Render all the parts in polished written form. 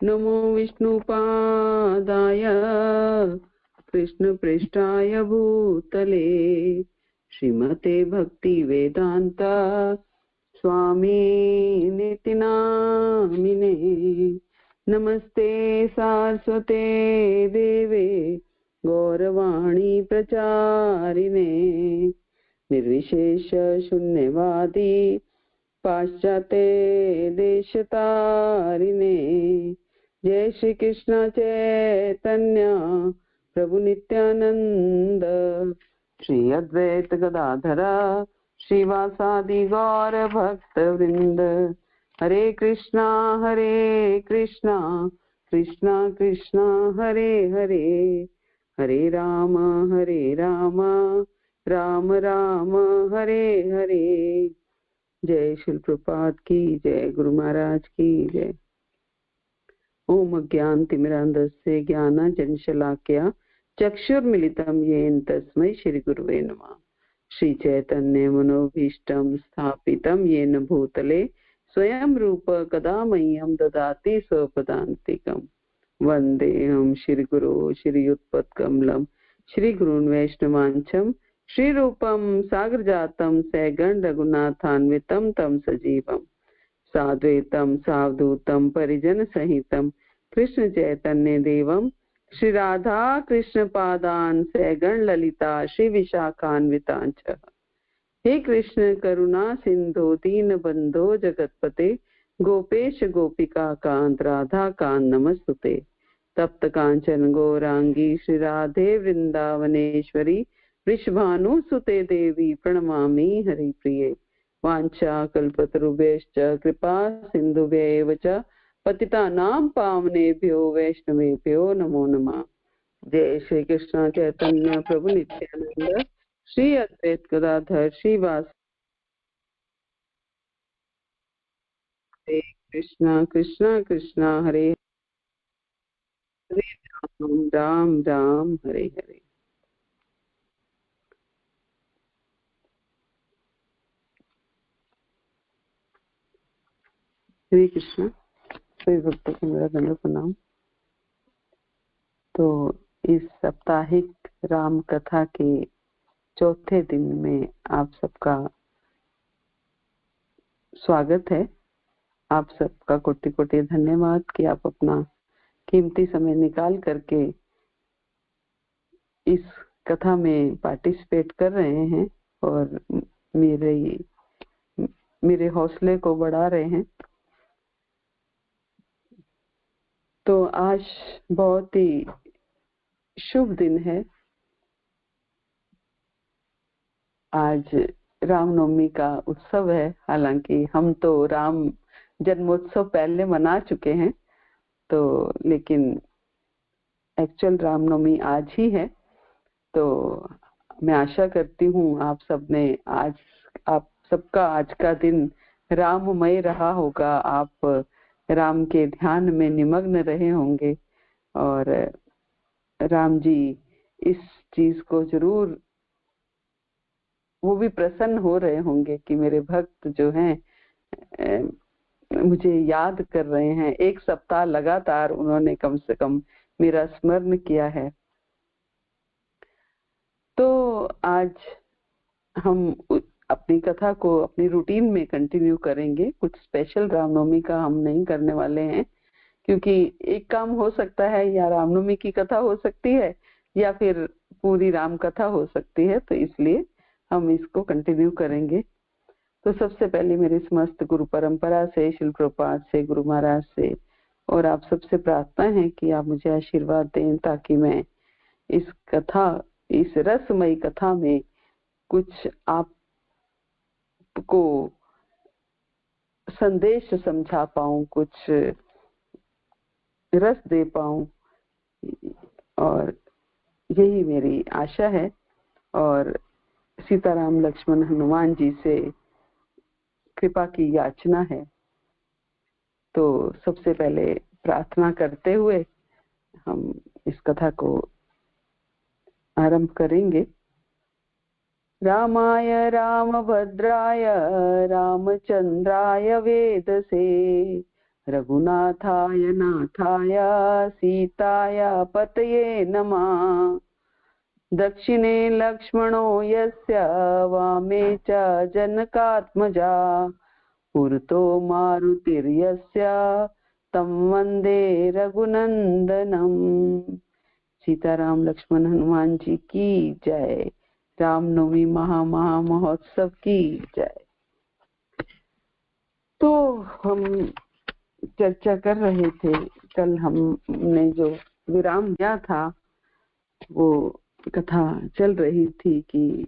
नमो विष्णुपादाय कृष्णपृष्ठाय भूतले श्रीमते भक्ति वेदांत स्वामी निति नामिने। नमस्ते सारस्वते देवे गौरवाणी प्रचारिणे निर्विशेष शून्यवादी पाश्चात्य देशतारिणे। जय श्री कृष्ण चैतन्य प्रभु नित्यानंद श्री अद्वैत गदाधर श्रीवासादि गौर भक्त वृंद। हरे कृष्णा कृष्णा कृष्णा हरे हरे, हरे राम राम राम हरे हरे। जय शिल प्रपात की जय, गुरु महाराज की जय। ओम अज्ञानतिमिरान्धस्य ज्ञानाञ्जनशलाकया चक्षुर्मिलितं येन तस्मै श्री गुरुवे नमः। श्री चैतन्य मनोभीष्टं स्थापितं येन भूतले स्वयं रूप कदा मह्यं ददाति स्वपदान्तिकम्। वन्देऽहं श्री गुरो श्रीयुत्पत्कमलं श्री गुरून् वैष्णवांशं श्रीरूपं सागरजातं सगण रघुनाथान्वितं तं सजीवम् साद्वैतं सावधूतं परिजन सहितं कृष्ण चैतन्य देवं श्री राधा कृष्ण पादान सगण ललिता श्री विशाखान्वितांच। हे कृष्ण करुणा सिंधु दीन बंधो जगतपते गोपेश गोपिका कांत राधा कांत नमस्तुते। तप्त कांचन गौरांगी श्री राधे वृंदावनेश्वरी वृषभानुसुते देवी प्रणमामि हरिप्रिये। वाञ्छा कल्पतरुभ्यश्च कृपा सिन्धुभ्यैव च पतितानां पावनेभ्यो वैष्णवेभ्यो नमो नमः। जय श्री कृष्ण चैतन्य प्रभु नित्यानंद श्री अद्वैत गदाधर श्रीवासादि कृष्ण कृष्ण कृष्ण हरे हरे, राम राम राम हरे हरे। हरे कृष्ण। सभी भक्तों को मेरा दंड प्रणाम। तो इस साप्ताहिक राम कथा के चौथे दिन में आप सबका स्वागत है। आप सबका कोटि कोटि धन्यवाद कि आप अपना कीमती समय निकाल करके इस कथा में पार्टिसिपेट कर रहे हैं और मेरे हौसले को बढ़ा रहे हैं। तो आज बहुत ही शुभ दिन है। आज रामनवमी का उत्सव है। हालांकि हम तो राम जन्मोत्सव पहले मना चुके हैं, तो लेकिन एक्चुअल रामनवमी आज ही है। तो मैं आशा करती हूँ आप सबका आज का दिन राममय रहा होगा। आप राम के ध्यान में निमग्न रहे होंगे और राम जी इस चीज को जरूर वो भी प्रसन्न हो रहे होंगे कि मेरे भक्त जो हैं मुझे याद कर रहे हैं। एक सप्ताह लगातार उन्होंने कम से कम मेरा स्मरण किया है। तो आज हम अपनी कथा को अपनी रूटीन में कंटिन्यू करेंगे। कुछ स्पेशल रामनवमी का हम नहीं करने वाले हैं, क्योंकि एक काम हो सकता है या रामनवमी की कथा हो सकती है या फिर पूरी राम कथा हो सकती है। तो इसलिए हम इसको कंटिन्यू करेंगे। तो सबसे पहले मेरी समस्त गुरु परंपरा से, शिल प्रपात से, गुरु महाराज से और आप सबसे प्रार्थना है कि आप मुझे आशीर्वाद दें ताकि मैं इस रसमयी कथा में कुछ आपको संदेश समझा पाऊं, कुछ रस दे पाऊं, और यही मेरी आशा है। और सीताराम लक्ष्मण हनुमान जी से कृपा की याचना है। तो सबसे पहले प्रार्थना करते हुए हम इस कथा को आरंभ करेंगे। रामाय रामभद्राय रामचंद्राय वेदसे रघुनाथाय नाथाय सीताय पतये नमः। दक्षिणे लक्ष्मणो यस्य वामे च जनकात्मजा पुरतो मारुतिर्यस्य तं वन्दे रघुनंदनम। सीताराम लक्ष्मण हनुमान जी की जय। रामनवमी महोत्सव की जय। तो हम चर्चा कर रहे थे, कल हमने जो विराम दिया था वो कथा चल रही थी कि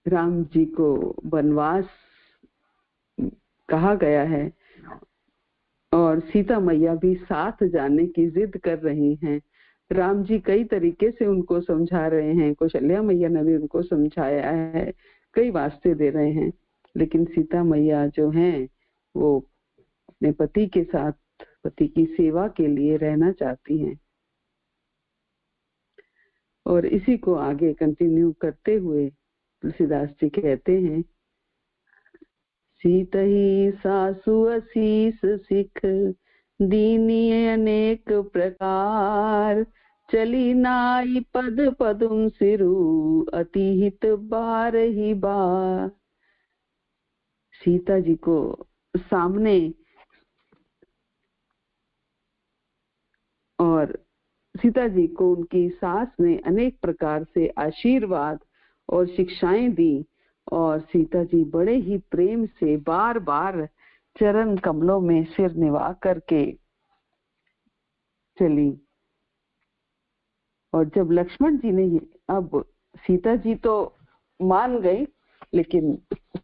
राम जी को वनवास कहा गया है और सीता मैया भी साथ जाने की जिद कर रही हैं। राम जी कई तरीके से उनको समझा रहे हैं, कौशल्या मैया ने भी उनको समझाया है, कई वास्ते दे रहे हैं, लेकिन सीता मैया जो हैं वो अपने पति के साथ पति की सेवा के लिए रहना चाहती हैं। और इसी को आगे कंटिन्यू करते हुए तुलसीदास जी कहते हैं, सीतहि सासु असीस सिख दीनी अनेक प्रकार चली नाई पद पदुम सिरु अति हित बार ही बार। सीता जी को सामने और सीता जी को उनकी सास ने अनेक प्रकार से आशीर्वाद और शिक्षाएं दी और सीता जी बड़े ही प्रेम से बार बार चरण कमलों में सिर निवा करके चली। और जब लक्ष्मण जी ने अब सीता जी तो मान गई, लेकिन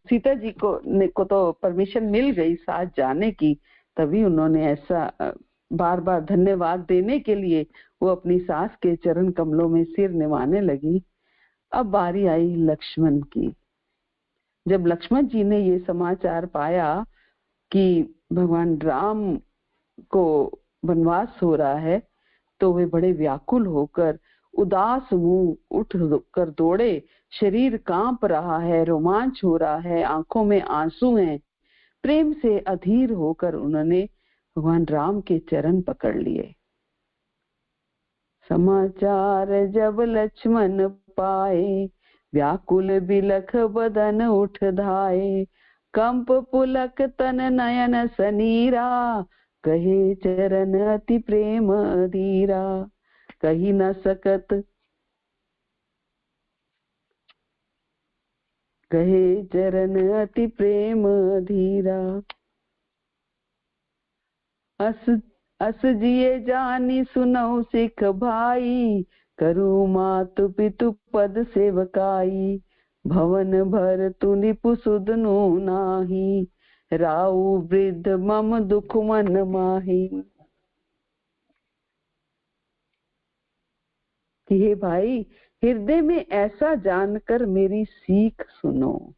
सीता जी को तो परमिशन मिल गई साथ जाने की, तभी उन्होंने ऐसा बार बार धन्यवाद देने के लिए वो अपनी सास के चरण कमलों में सिर निवाने लगी। अब बारी आई लक्ष्मण की। जब लक्ष्मण जी ने ये समाचार पाया कि भगवान राम को वनवास हो रहा है, तो वे बड़े व्याकुल होकर उदास मुंह उठ कर दौड़े। शरीर कांप रहा है, रोमांच हो रहा है, आंखों में आंसू हैं। प्रेम से अधीर होकर उन्होंने भगवान राम के चरण पकड़ लिए। समाचार जब लक्ष्मण पाए व्याकुल बिलख बदन उठ धाये कंप पुलक तन नयन सनीरा कहे चरण अति प्रेम धीरा कही न सकत कहे चरण अति प्रेम धीरा। अस जिए जानी सुनौ सिख भाई करू मातु पितु पद सेवकाई भवन भर तु निपु सुदनु नाही राउ वृद्ध मम दुख मन माही। कि हे भाई, हृदय में ऐसा जानकर मेरी सीख सुनो।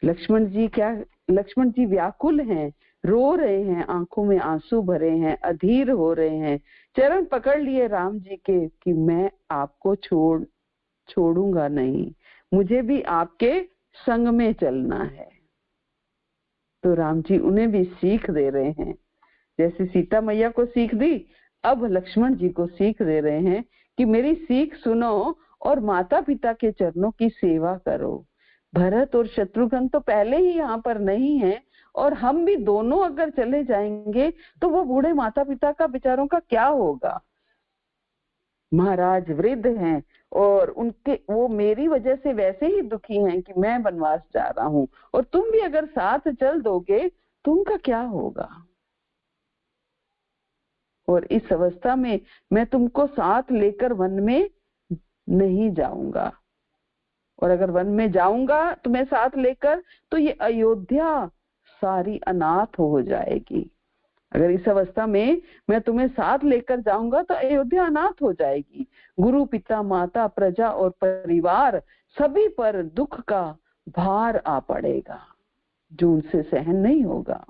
लक्ष्मण जी व्याकुल हैं, रो रहे हैं, आंखों में आंसू भरे हैं, अधीर हो रहे हैं, चरण पकड़ लिए राम जी के कि मैं आपको छोड़ूंगा नहीं, मुझे भी आपके संग में चलना है। तो राम जी उन्हें भी सीख दे रहे हैं, जैसे सीता मैया को सीख दी, अब लक्ष्मण जी को सीख दे रहे हैं कि मेरी सीख सुनो और माता पिता के चरणों की सेवा करो। भरत और शत्रुघ्न तो पहले ही यहाँ पर नहीं है, और हम भी दोनों अगर चले जाएंगे तो वो बूढ़े माता पिता का बेचारों का क्या होगा। महाराज वृद्ध हैं और वो मेरी वजह से वैसे ही दुखी हैं कि मैं वनवास जा रहा हूँ, और तुम भी अगर साथ चल दोगे तो उनका क्या होगा। और इस अवस्था में मैं तुमको साथ लेकर वन में नहीं जाऊंगा, और अगर वन में जाऊंगा तुम्हें साथ लेकर तो ये अयोध्या सारी अनाथ हो जाएगी। अगर इस अवस्था में मैं तुम्हें साथ लेकर जाऊंगा तो अयोध्या अनाथ हो जाएगी। गुरु पिता माता प्रजा और परिवार सभी पर दुख का भार आ पड़ेगा जो उनसे सहन नहीं होगा।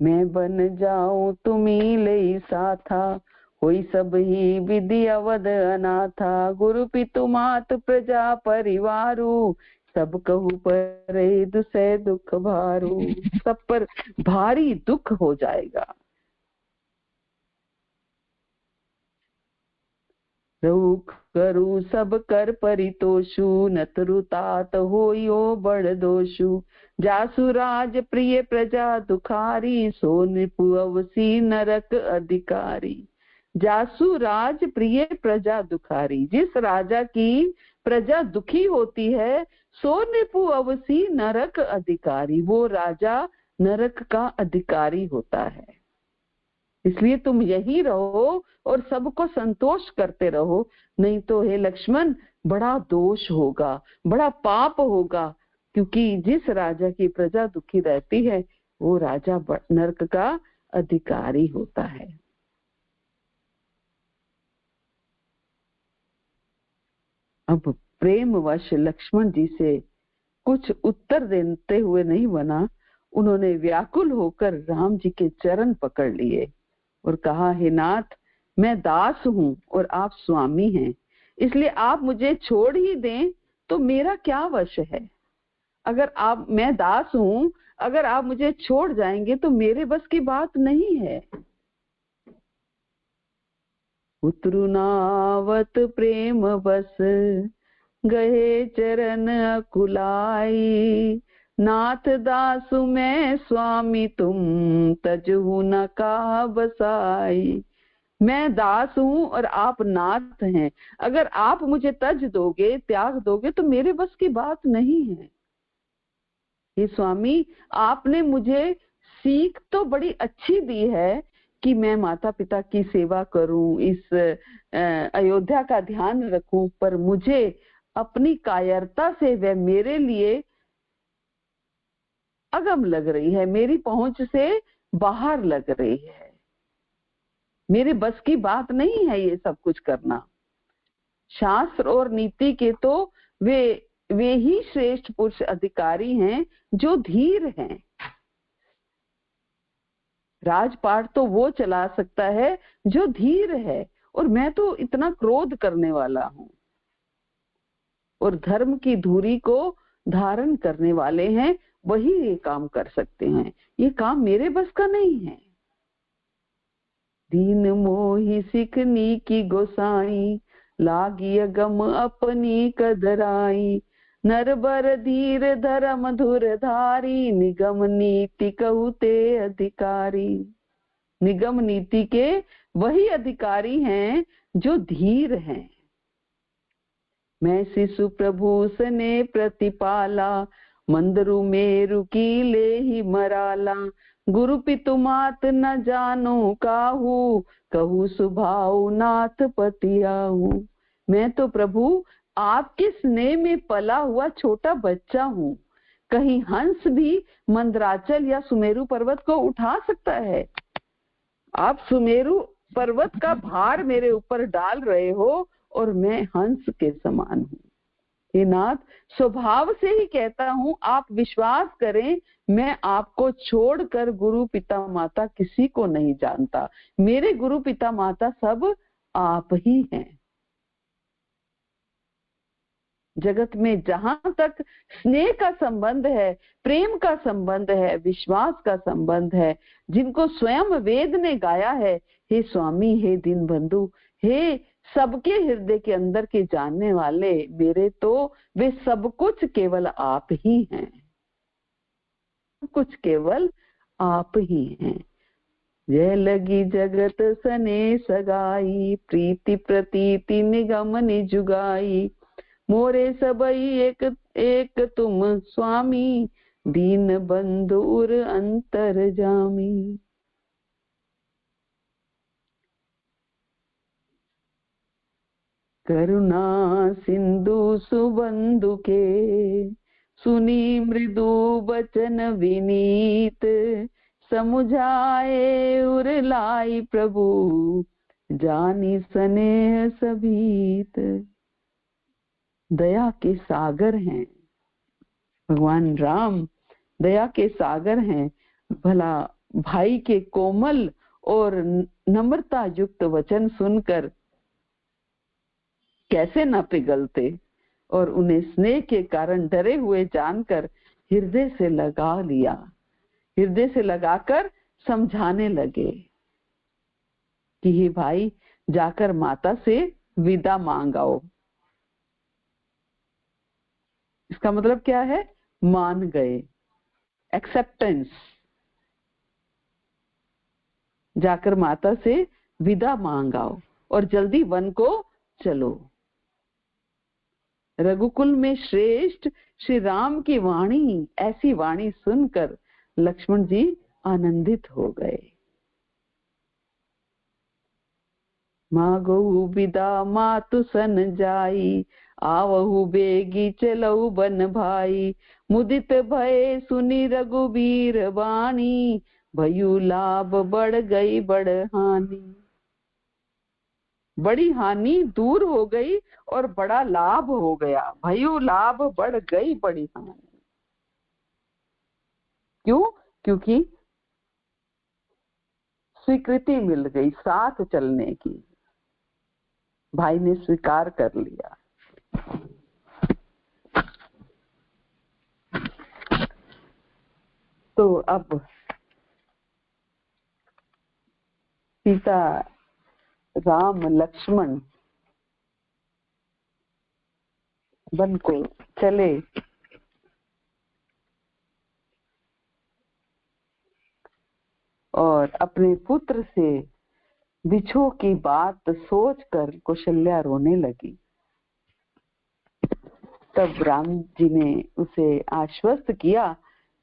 मैं बन जाऊं तुम्ही ले साथा होई सब ही विधि अवध अनाथा गुरु पितु मात प्रजा परिवारु सब कहू पर दुसै दुख भारू, सब पर भारी दुख हो जाएगा। रुख करू सब कर परितोषु, नतरु तात होयो बड़ दोषु। जासु राज प्रिय प्रजा दुखारी, सो निपु अवसी नरक अधिकारी। जासु राज प्रिय प्रजा दुखारी, जिस राजा की प्रजा दुखी होती है, सो निपु अवसी नरक अधिकारी, वो राजा नरक का अधिकारी होता है। इसलिए तुम यही रहो और सबको संतोष करते रहो, नहीं तो हे लक्ष्मण बड़ा दोष होगा, बड़ा पाप होगा, क्योंकि जिस राजा की प्रजा दुखी रहती है वो राजा नरक का अधिकारी होता है। अब प्रेमवश लक्ष्मण जी से कुछ उत्तर देते हुए नहीं बना, उन्होंने व्याकुल होकर राम जी के चरण पकड़ लिए और कहा, हे नाथ, मैं दास हूं और आप स्वामी हैं, इसलिए आप मुझे छोड़ ही दें तो मेरा क्या वश है। अगर मैं दास हूं, अगर आप मुझे छोड़ जाएंगे तो मेरे बस की बात नहीं है। उतरुनावत प्रेम बस, गए चरण अकुलाई। नाथ दासु मैं स्वामी तुम, तजहु न का बसाई। मैं दास हूं और आप नाथ हैं, अगर आप मुझे तज दोगे, त्याग दोगे तो मेरे बस की बात नहीं है। ये स्वामी, आपने मुझे सीख तो बड़ी अच्छी दी है कि मैं माता पिता की सेवा करूं, इस अयोध्या का ध्यान रखूं, पर मुझे अपनी कायरता से वह मेरे लिए अगम लग रही है, मेरी पहुंच से बाहर लग रही है। मेरे बस की बात नहीं है ये सब कुछ करना। शास्त्र और नीति के तो वे ही श्रेष्ठ पुरुष अधिकारी हैं जो धीर हैं। राजपाट तो वो चला सकता है जो धीर है, और मैं तो इतना क्रोध करने वाला हूं। और धर्म की धुरी को धारण करने वाले हैं, वही ये काम कर सकते हैं, ये काम मेरे बस का नहीं है। दीन मोहि सिखनी की गोसाई, लागी अगम अपनी कदराई। नर बर धीर धर्म धुर धारी, निगम नीति कहते अधिकारी। निगम नीति के वही अधिकारी हैं जो धीर हैं। मैं शिशु प्रभु सने प्रतिपाला, मंदरु मेरु की ले ही मराला। गुरु पितु मात न जानो काहू, कहू सुभाऊ नाथ पतियाहू। मैं तो प्रभु आपके स्नेह में पला हुआ छोटा बच्चा हूँ। कहीं हंस भी मंदराचल या सुमेरु पर्वत को उठा सकता है? आप सुमेरु पर्वत का भार मेरे ऊपर डाल रहे हो और मैं हंस के समान हूँ। हे नाथ, स्वभाव से ही कहता हूँ, आप विश्वास करें, मैं आपको छोड़कर गुरु पिता माता किसी को नहीं जानता। मेरे गुरु पिता माता सब आप ही हैं। जगत में जहां तक स्नेह का संबंध है, प्रेम का संबंध है, विश्वास का संबंध है, जिनको स्वयं वेद ने गाया है, हे स्वामी, हे दीन बंधु, हे सबके हृदय के अंदर के जानने वाले मेरे, तो वे सब कुछ केवल आप ही हैं, कुछ केवल आप ही हैं। जय लगी जगत सने सगाई, प्रीति प्रतीति निगम निजुगाई। मोरे सबई एक एक तुम स्वामी, दीन बंधुर अंतर जामी। करुणा सिंधु सुबंधु के, सुनी मृदु बचन विनीत। समुझाए उर लाई प्रभु, जानी स्नेह सभीत। दया के सागर हैं भगवान राम, दया के सागर हैं। भला भाई के कोमल और नम्रता युक्त वचन सुनकर कैसे न पिघलते। और उन्हें स्नेह के कारण डरे हुए जानकर हृदय से लगा लिया, हृदय से लगाकर समझाने लगे कि हे भाई, जाकर माता से विदा मांग आओ। इसका मतलब क्या है? मान गए, एक्सेप्टेंस। जाकर माता से विदा मांग आओ और जल्दी वन को चलो। रघुकुल में श्रेष्ठ श्री राम की वाणी, ऐसी वाणी सुनकर लक्ष्मण जी आनंदित हो गए। मागहु विदा मातु सन जाई, आवहु बेगी चलऊ बन भाई। मुदित भय सुनी रघुबीर वाणी, भयु लाभ बढ़ गई बड़ हानि। बड़ी हानि दूर हो गई और बड़ा लाभ हो गया। भयु लाभ बढ़ गई बड़ी हानि। क्यों? क्योंकि स्वीकृति मिल गई साथ चलने की, भाई ने स्वीकार कर लिया। तो अब सीता, राम, लक्ष्मण वन को चले। और अपने पुत्र से बिछो की बात सोचकर कौशल्या रोने लगी। तब राम जी ने उसे आश्वस्त किया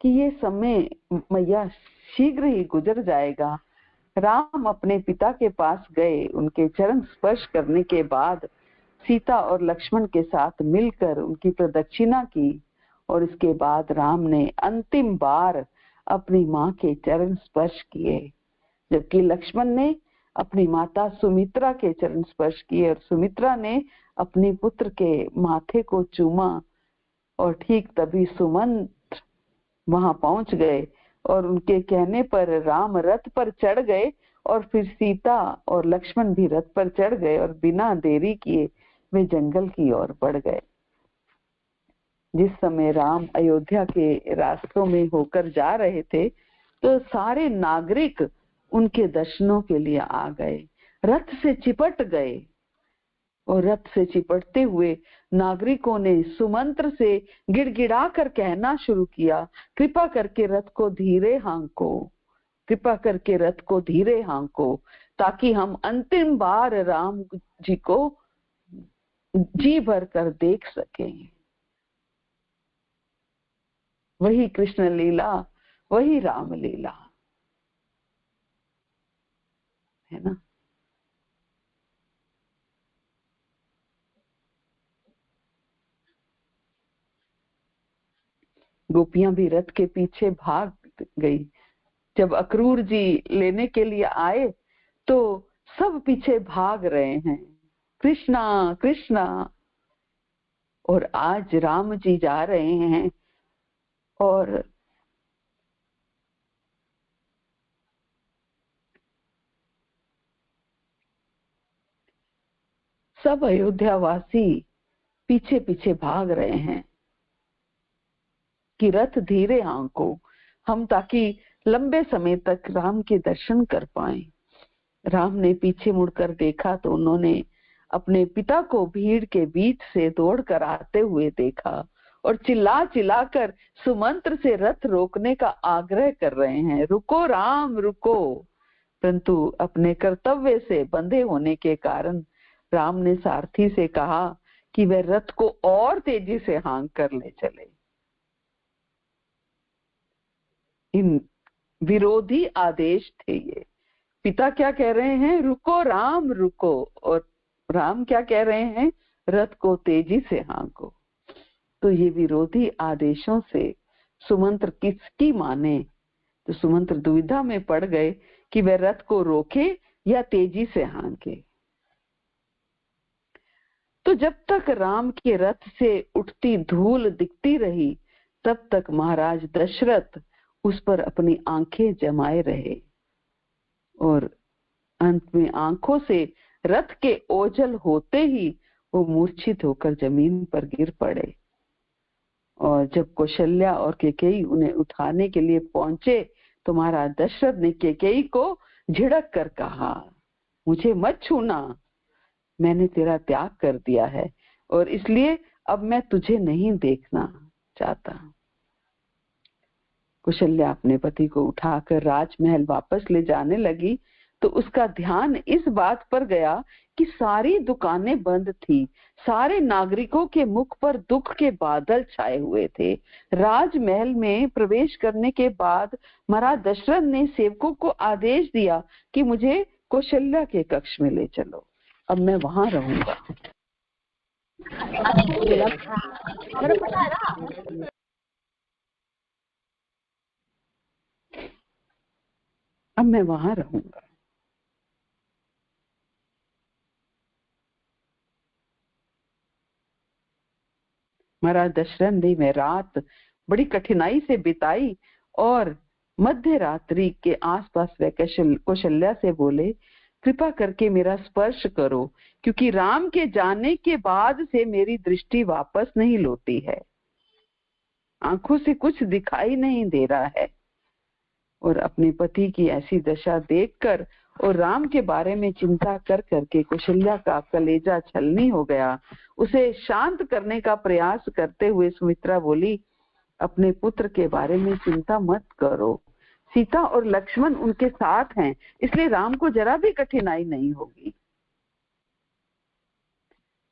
कि ये समय मैया शीघ्र ही गुजर जाएगा। राम अपने पिता के पास गए। उनके चरण स्पर्श करने के बाद सीता और लक्ष्मण के साथ मिलकर उनकी प्रदक्षिणा की और इसके बाद राम ने अंतिम बार अपनी माँ के चरण स्पर्श किए, जबकि लक्ष्मण ने अपनी माता सुमित्रा के चरण स्पर्श किए और सुमित्रा ने अपने पुत्र के माथे को चूमा। और ठीक तभी सुमंत वहां पहुंच गए और उनके कहने पर राम रथ पर चढ़ गए और फिर सीता और लक्ष्मण भी रथ पर चढ़ गए और बिना देरी किए वे जंगल की ओर बढ़ गए। जिस समय राम अयोध्या के रास्तों में होकर जा रहे थे तो सारे नागरिक उनके दर्शनों के लिए आ गए, रथ से चिपट गए। और रथ से चिपटते हुए नागरिकों ने सुमंत्र से गिड़गिड़ा कर कहना शुरू किया, कृपा करके रथ को धीरे हांको, कृपा करके रथ को धीरे हांको, ताकि हम अंतिम बार राम जी को जी भर कर देख सकें। वही कृष्ण लीला, वही राम लीला है ना। गोपियां भी रथ के पीछे भाग गई। जब अक्रूर जी लेने के लिए आए तो सब पीछे भाग रहे हैं, कृष्णा कृष्णा। और आज राम जी जा रहे हैं और सब अयोध्यावासी पीछे पीछे भाग रहे हैं कि रथ धीरे आंको हम, ताकि लंबे समय तक राम के दर्शन कर पाएं। राम ने पीछे मुड़कर देखा तो उन्होंने अपने पिता को भीड़ के बीच से दौड़कर आते हुए देखा और चिल्ला चिल्लाकर सुमंत्र से रथ रोकने का आग्रह कर रहे हैं, रुको राम रुको। परंतु अपने कर्तव्य से बंधे होने के कारण राम ने सारथी से कहा कि वह रथ को और तेजी से हाँक कर ले चले। इन विरोधी आदेश थे ये। पिता क्या कह रहे हैं, रुको राम रुको, और राम क्या कह रहे हैं, रथ को तेजी से हाँको। तो ये विरोधी आदेशों से सुमंत्र किसकी माने? तो सुमंत्र दुविधा में पड़ गए कि वह रथ को रोके या तेजी से हाँके। तो जब तक राम के रथ से उठती धूल दिखती रही तब तक महाराज दशरथ उस पर अपनी आंखें जमाए रहे और अंत में आंखों से रथ के ओझल होते ही वो मूर्छित होकर जमीन पर गिर पड़े। और जब कौशल्या और कैकेयी उन्हें उठाने के लिए पहुंचे तो महाराज दशरथ ने कैकेयी को झिड़क कर कहा, मुझे मत छूना, मैंने तेरा त्याग कर दिया है और इसलिए अब मैं तुझे नहीं देखना चाहता। कौशल्या अपने पति को उठाकर राजमहल वापस ले जाने लगी तो उसका ध्यान इस बात पर गया कि सारी दुकानें बंद थी, सारे नागरिकों के मुख पर दुख के बादल छाए हुए थे। राजमहल में प्रवेश करने के बाद महाराज दशरथ ने सेवकों को आदेश दिया कि मुझे कौशल्या के कक्ष में ले चलो, अब मैं वहां रहूंगा। अब मैं वहां रहूंगा। महाराज दशरथ ने वह रात बड़ी कठिनाई से बिताई और मध्य रात्रि के आसपास वह कौशल्या से बोले, कृपा करके मेरा स्पर्श करो, क्योंकि राम के जाने के बाद से मेरी दृष्टि वापस नहीं लौटी है, आंखों से कुछ दिखाई नहीं दे रहा है। और अपने पति की ऐसी दशा देखकर और राम के बारे में चिंता कर करके कौशल्या का कलेजा छलनी हो गया। उसे शांत करने का प्रयास करते हुए सुमित्रा बोली, अपने पुत्र के बारे में चिंता मत करो, सीता और लक्ष्मण उनके साथ हैं, इसलिए राम को जरा भी कठिनाई नहीं होगी।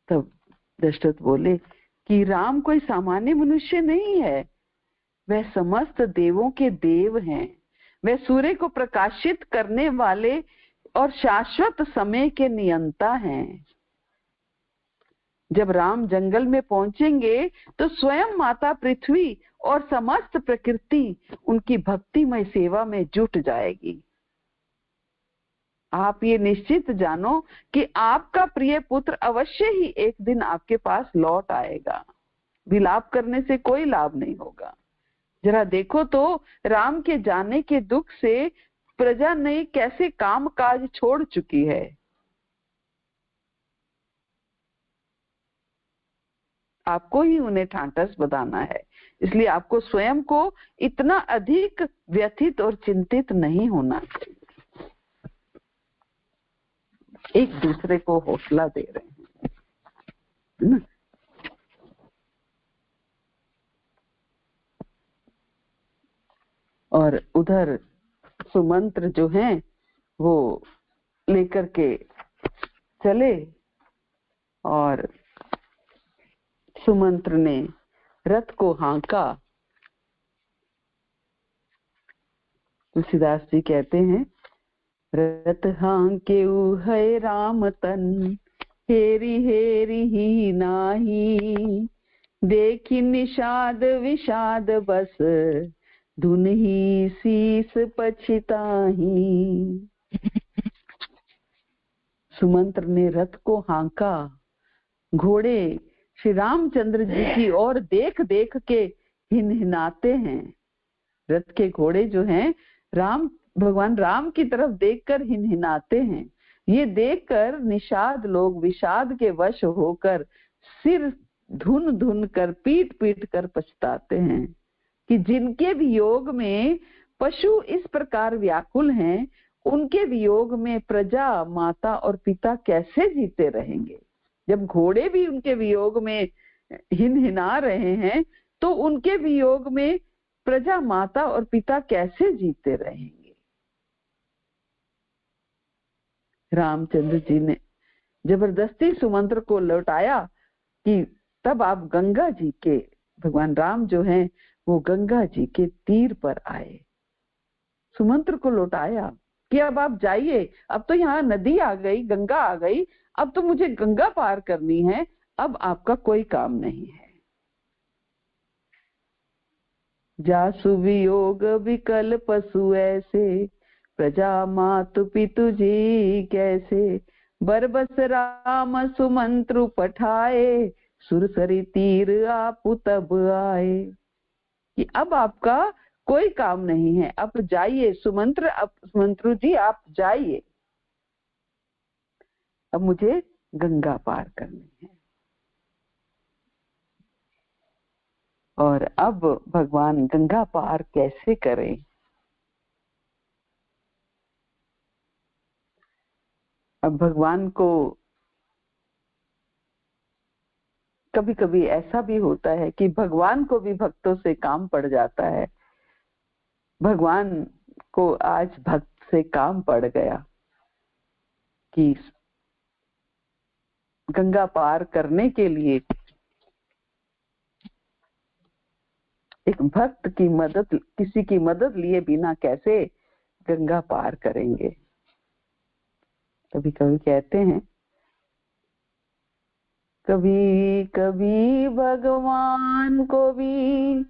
तब दशरथ बोले कि राम कोई सामान्य मनुष्य नहीं है, वह समस्त देवों के देव हैं, वह सूर्य को प्रकाशित करने वाले और शाश्वत समय के नियंता हैं। जब राम जंगल में पहुंचेंगे तो स्वयं माता पृथ्वी और समस्त प्रकृति उनकी भक्तिमय सेवा में जुट जाएगी। आप ये निश्चित जानो कि आपका प्रिय पुत्र अवश्य ही एक दिन आपके पास लौट आएगा, विलाप करने से कोई लाभ नहीं होगा। जरा देखो तो राम के जाने के दुख से प्रजा ने कैसे काम काज छोड़ चुकी है। आपको ही उन्हें ठांटस बताना है, इसलिए आपको स्वयं को इतना अधिक व्यथित और चिंतित नहीं होना चाहिए। एक दूसरे को हौसला दे रहे हैं ना? और उधर सुमंत्र जो हैं वो लेकर के चले और सुमंत्र ने रथ को हाँका। तुलसीदास जी कहते हैं, रथ हाँके है राम तन, हेरी हेरी ही नाही, देखी निषाद विषाद बस, धुन ही शीस पछताही। सुमंत्र ने रथ को हाँका, घोड़े श्री रामचंद्र जी की ओर देख देख के हिनहिनाते हैं। रथ के घोड़े जो हैं भगवान राम की तरफ देखकर हिनहिनाते हैं। ये देखकर निषाद लोग विषाद के वश होकर सिर धुन धुन कर पीट पीट कर पछताते हैं कि जिनके वियोग में पशु इस प्रकार व्याकुल हैं, उनके वियोग में प्रजा, माता और पिता कैसे जीते रहेंगे। जब घोड़े भी उनके वियोग में हिनहिना रहे हैं तो उनके वियोग में प्रजा, माता और पिता कैसे जीते रहेंगे। रामचंद्र जी ने जबरदस्ती सुमंत्र को लौटाया कि तब आप गंगा जी के, भगवान राम जो हैं वो गंगा जी के तीर पर आए। सुमंत्र को लौटाया कि अब आप जाइए, अब तो यहाँ नदी आ गई, गंगा आ गई, अब तो मुझे गंगा पार करनी है, अब आपका कोई काम नहीं है। जासु वियोग विकल पशु ऐसे, प्रजा मातु पितु जी कैसे, बरबस राम सुमंत्रु पठाए, सुरसरी तीर आप तब आए। कि अब आपका कोई काम नहीं है, अब जाइए सुमंत्रु जी, आप जाइए, अब मुझे गंगा पार करनी है। और अब भगवान गंगा पार कैसे करें। अब भगवान को कभी कभी ऐसा भी होता है कि भगवान को भी भक्तों से काम पड़ जाता है। भगवान को आज भक्त से काम पड़ गया कि गंगा पार करने के लिए एक भक्त की मदद, किसी की मदद लिए बिना कैसे गंगा पार करेंगे। कभी कभी कहते हैं, कभी कभी भगवान को भी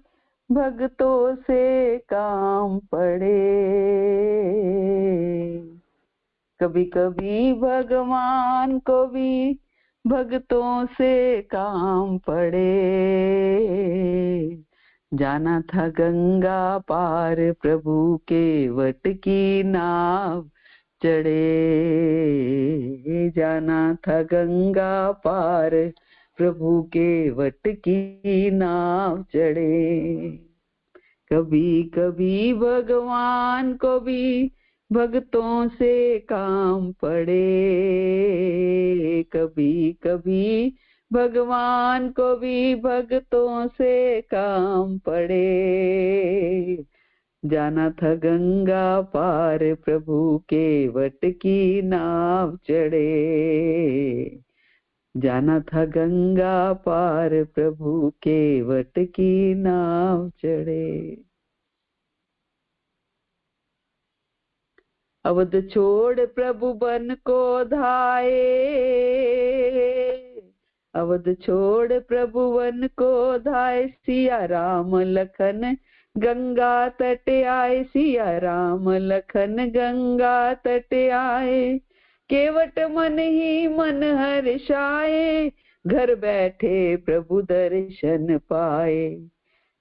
भक्तों से काम पड़े, कभी कभी भगवान को भी भक्तों से काम पड़े। जाना था गंगा पार प्रभु के वट की नाव चढ़े, जाना था गंगा पार प्रभु के वट की नाव चढ़े। कभी कभी भगवान को भी भक्तों से काम पड़े, कभी कभी भगवान को भी भक्तों से काम पड़े। जाना था गंगा पार प्रभु के वट की नाव चढ़े, जाना था गंगा पार प्रभु के वट की नाव चढ़े। अवध छोड़ प्रभु बन को धाये, अवध छोड़ प्रभु वन को धाये, सिया राम लखन गंगा तट आए, सिया राम लखन गंगा तट आए। केवट मन ही मन हर्षाए, घर बैठे प्रभु दर्शन पाए।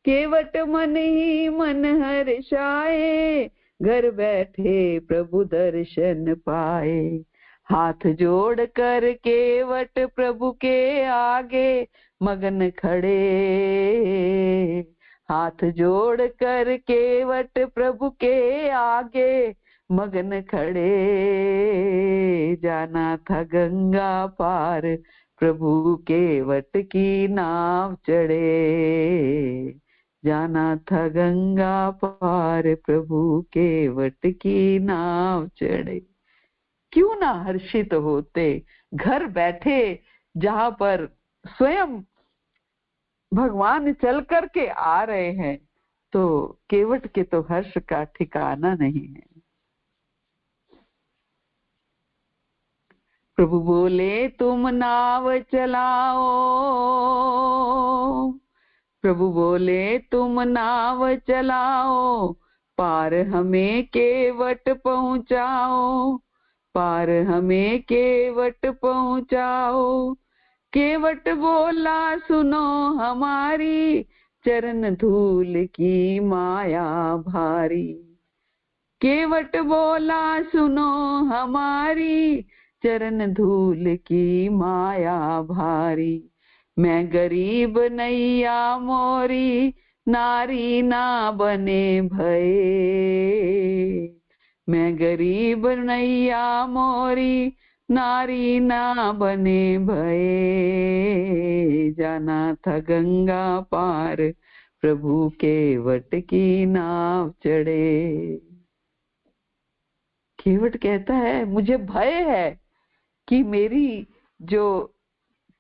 केवट मन ही मन हर्षाए, घर बैठे प्रभु दर्शन पाए। हाथ जोड़ कर केवट प्रभु के आगे मगन खड़े, हाथ जोड़ कर केवट प्रभु के आगे मगन खड़े। जाना था गंगा पार प्रभु के वट की नाव चढ़े, जाना था गंगा पार प्रभु के वट की नाव चढ़े। क्यों ना हर्षित होते, घर बैठे जहां पर स्वयं भगवान चल करके आ रहे हैं, तो केवट के तो हर्ष का ठिकाना नहीं है। प्रभु बोले तुम नाव चलाओ, प्रभु बोले तुम नाव चलाओ, पार हमें केवट पहुंचाओ, पार हमें केवट पहुंचाओ। केवट बोला सुनो हमारी, चरण धूल की माया भारी। केवट बोला सुनो हमारी, चरण धूल की माया भारी। मैं गरीब नैया मोरी, नारी ना बने भये, मैं गरीब नैया मोरी, नारी ना बने भये। जाना था गंगा पार प्रभु के वट की नाव चढ़े। केवट कहता है मुझे भय है कि मेरी जो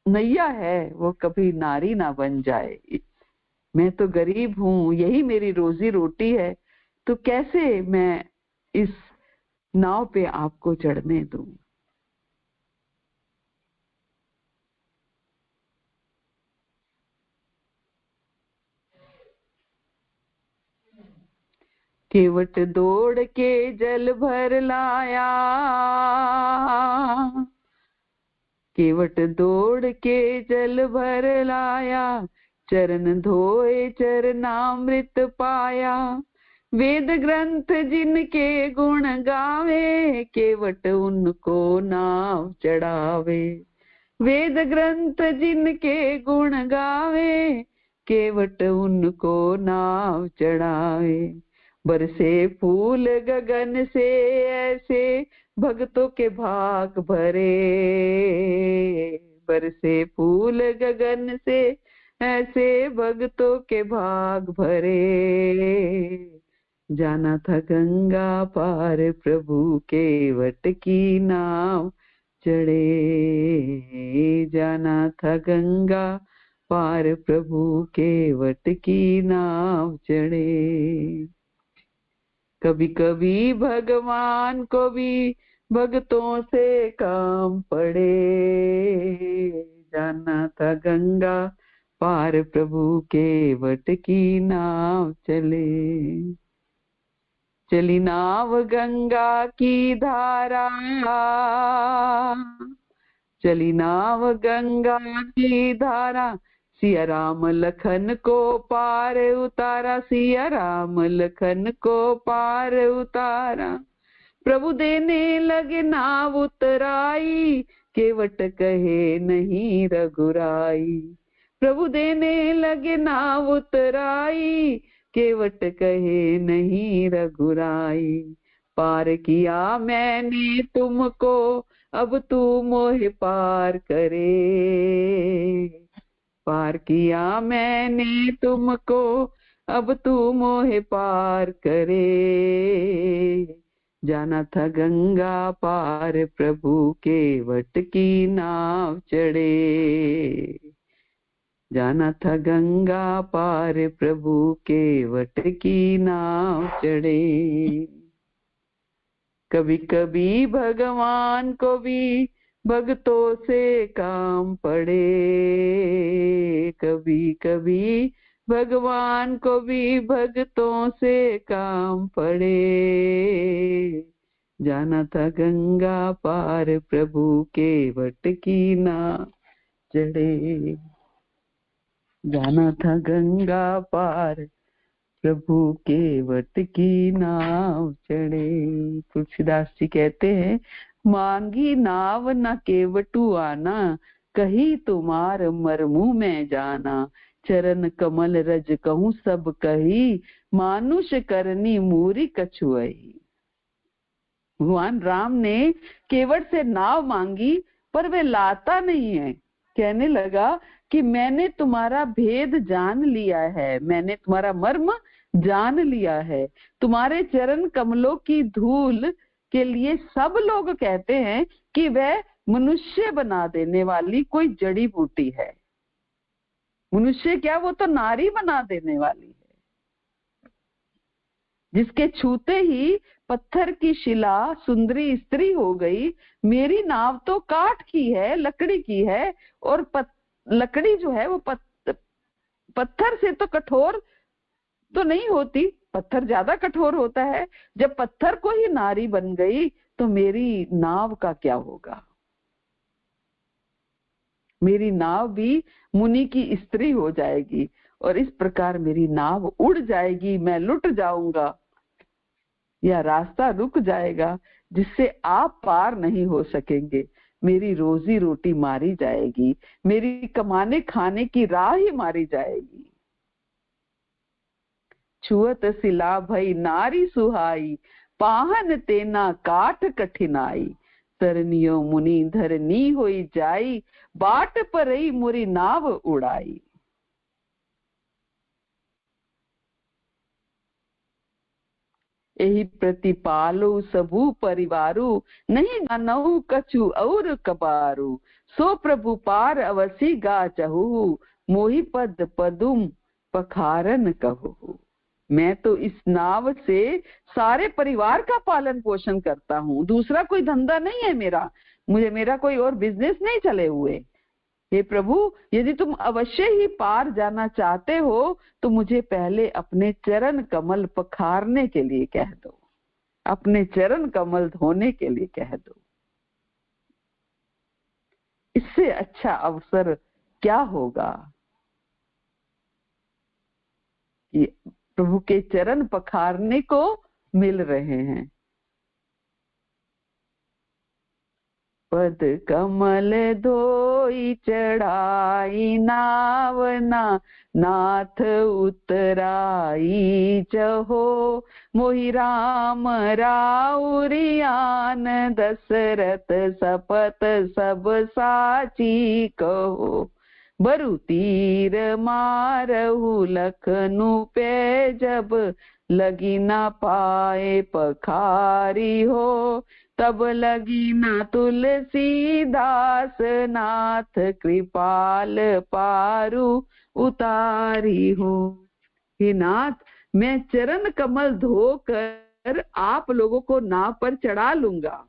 नैया है वो कभी नारी ना बन जाए, मैं तो गरीब हूँ, यही मेरी रोजी रोटी है, तो कैसे मैं इस नाव पे आपको चढ़ने दूं। केवट दौड़ के जल भर लाया, केवट दौड़ के जल भर लाया, चरण धोए चरणामृत पाया। वेद ग्रंथ जिनके गुण गावे, केवट उनको नाव चढ़ावे। वेद ग्रंथ जिनके गुण गावे, केवट उनको नाव चढ़ाए। बरसे फूल गगन से ऐसे भक्तों के भाग भरे। बरसे फूल गगन से ऐसे भक्तों के भाग भरे। जाना था गंगा पार प्रभु के वट की नाव चढ़े। जाना था गंगा पार प्रभु के वट की नाव चढ़े। कभी कभी भगवान को भी भक्तों से काम पड़े। जाना था गंगा पार प्रभु के वट की नाव चले। चली नाव गंगा की धारा। चली नाव गंगा की धारा। सिया राम लखन को पार उतारा। सिया राम लखन को पार उतारा। प्रभु देने लगे नाव उतराई। केवट कहे नहीं रघुराई। प्रभु देने लगे नाव उतराई। केवट कहे नहीं रघुराई। पार किया मैंने तुमको अब तू मोह पार करे। पार किया मैंने तुमको अब तू मोह पार करे। जाना था गंगा पार प्रभु के वट की नाव चढ़े। जाना था गंगा पार प्रभु के वट की नाव चढ़े। कभी कभी भगवान को भी भक्तों से काम पड़े। कभी कभी भगवान को भी भक्तों से काम पड़े। जाना था गंगा पार प्रभु के वट की नाव चढ़े। जाना था गंगा पार प्रभु के वट की नाव चढ़े। तुलसीदास जी कहते हैं, मांगी नाव न केवटू आना, कही तुम्हार मरमु में जाना। चरण कमल रज कहूँ सब कही, मानुष करनी मूरी कछुआई। भगवान राम ने केवट से नाव मांगी, पर वे लाता नहीं है। कहने लगा कि मैंने तुम्हारा भेद जान लिया है, मैंने तुम्हारा मर्म जान लिया है। तुम्हारे चरण कमलों की धूल के लिए सब लोग कहते हैं कि वह मनुष्य बना देने वाली कोई जड़ी बूटी है। मनुष्य क्या, वो तो नारी बना देने वाली है, जिसके छूते ही पत्थर की शिला सुंदरी स्त्री हो गई। मेरी नाव तो काठ की है, लकड़ी की है, और लकड़ी जो है वो पत्थर से तो कठोर तो नहीं होती, पत्थर ज्यादा कठोर होता है। जब पत्थर को ही नारी बन गई तो मेरी नाव का क्या होगा। मेरी नाव भी मुनि की स्त्री हो जाएगी और इस प्रकार मेरी नाव उड़ जाएगी, मैं लुट जाऊंगा या रास्ता रुक जाएगा जिससे आप पार नहीं हो सकेंगे। मेरी रोजी रोटी मारी जाएगी, मेरी कमाने खाने की राह ही मारी जाएगी। छुअत सिला भई नारी सुहाई, पाहन तेना काठ कठिनाई। तरनियो मुनि धरनी होई जाई, बाट परई मुरी नाव उड़ाई। एही प्रतिपालो सबू परिवारू, नहीं जानऊ कछु और कबारू। सो प्रभु पार अवसी गा चहु, मोहि पद पदुम पखारन कहू। मैं तो इस नाव से सारे परिवार का पालन पोषण करता हूँ, दूसरा कोई धंधा नहीं है मेरा, मेरा कोई और बिजनेस नहीं चले हुए। हे प्रभु, यदि तुम अवश्य ही पार जाना चाहते हो तो मुझे पहले अपने चरण कमल पखारने के लिए कह दो, अपने चरण कमल धोने के लिए कह दो। इससे अच्छा अवसर क्या होगा कि प्रभु के चरण पखारने को मिल रहे हैं। पद कमल धोई चढ़ाई नावना नाथ उतराई चहो मोहि राम राउरियान दशरथ सपत सब साची कहो बरु तीर मारहु लखनु पे जब लगी ना पाए पखारी हो तब लगी ना तुलसीदास नाथ कृपाल पारु उतारी हो। हे नाथ मैं चरण कमल धोकर आप लोगों को नाव पर चढ़ा लूंगा,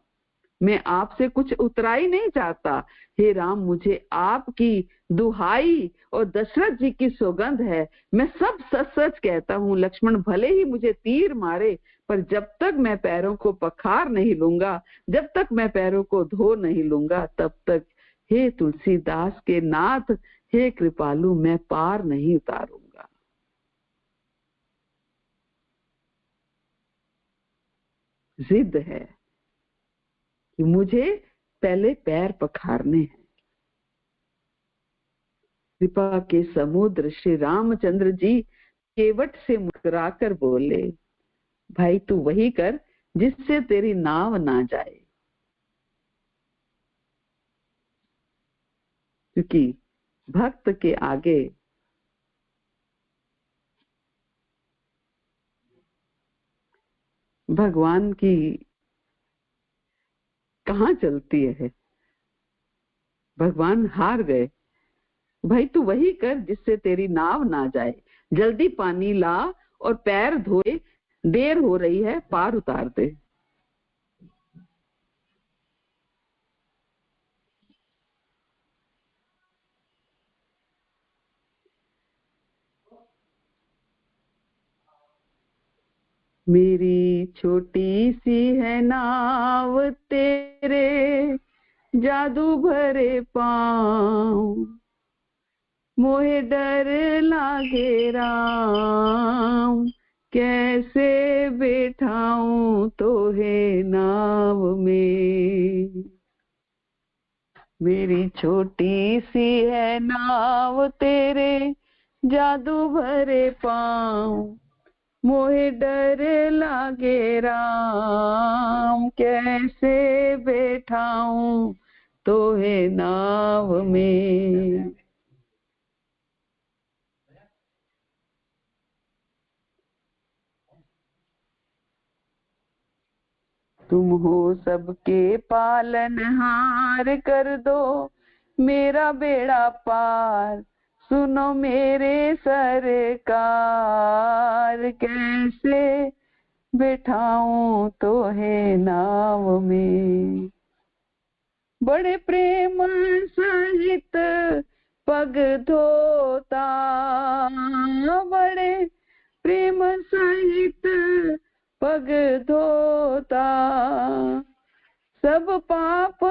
मैं आपसे कुछ उतराई नहीं चाहता। हे राम मुझे आपकी दुहाई और दशरथ जी की सौगंध है, मैं सब सच सच कहता हूँ। लक्ष्मण भले ही मुझे तीर मारे पर जब तक मैं पैरों को पखार नहीं लूंगा, जब तक मैं पैरों को धो नहीं लूंगा, तब तक हे तुलसीदास के नाथ, हे कृपालु, मैं पार नहीं उतारूंगा। जिद है कि मुझे पहले पैर पखारने हैं। कृपा के समुद्र श्री रामचंद्र जी केवट से मुस्कुराकर बोले, भाई तू वही कर जिससे तेरी नाव ना जाए, क्योंकि भक्त के आगे भगवान की कहाँ चलती है। भगवान हार गए। भाई तू वही कर जिससे तेरी नाव ना जाए, जल्दी पानी ला और पैर धोए, देर हो रही है, पार उतार दे। मेरी छोटी सी है नाव तेरे जादू भरे पाँव, मोहे डर लागे राम, कैसे बैठाऊं तोहे नाव में। मेरी छोटी सी है नाव तेरे जादू भरे पाँव, मोहे डर लागे राम, कैसे बैठाऊं तोहे नाव में। तुम हो सबके पालनहार, कर दो मेरा बेड़ा पार, सुनो मेरे सरकार, कैसे बैठाऊं तोहे नाव में। बड़े प्रेम सहित पग धोता, बड़े प्रेम सहित पग धोता, सब पाप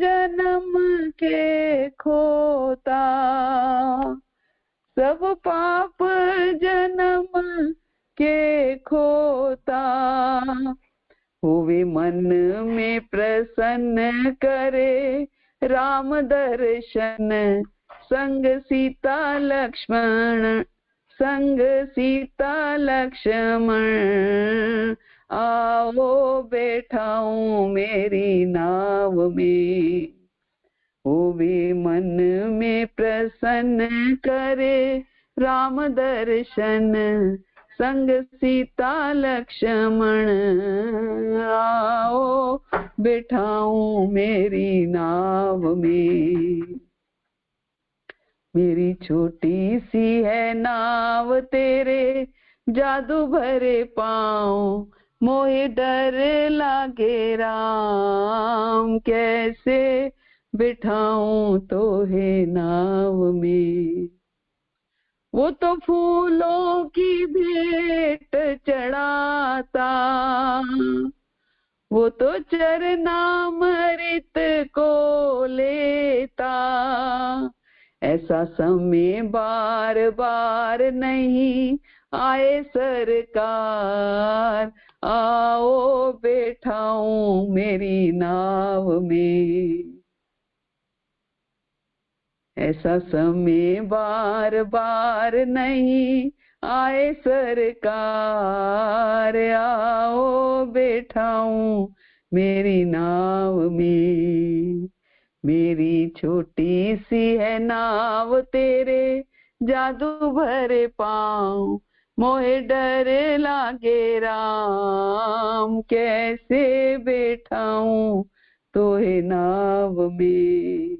जन्म के खोता, सब पाप जन्म के खोता। हुए मन में प्रसन्न करे राम दर्शन, संग सीता लक्ष्मण, संग सीता लक्ष्मण, आओ बैठाऊं मेरी नाव में। हुए मन में प्रसन्न करे राम दर्शन, संग सीता लक्ष्मण, आओ बैठाऊं मेरी नाव में। मेरी छोटी सी है नाव तेरे जादू भरे पाँव, मोहे डर लागे राम, कैसे बिठाऊं तोहे नाव में। वो तो फूलों की भेंट चढ़ाता, वो तो चरणामृत को लेता, ऐसा समय बार बार नहीं आए सरकार, आओ बैठाऊं मेरी नाव में। ऐसा समय बार बार नहीं आए सरकार, आओ बैठाऊं मेरी नाव में। मेरी छोटी सी है नाव तेरे जादू भरे पाँव, मोहे डर लागे राम, कैसे बैठाऊं तोहे नाव में।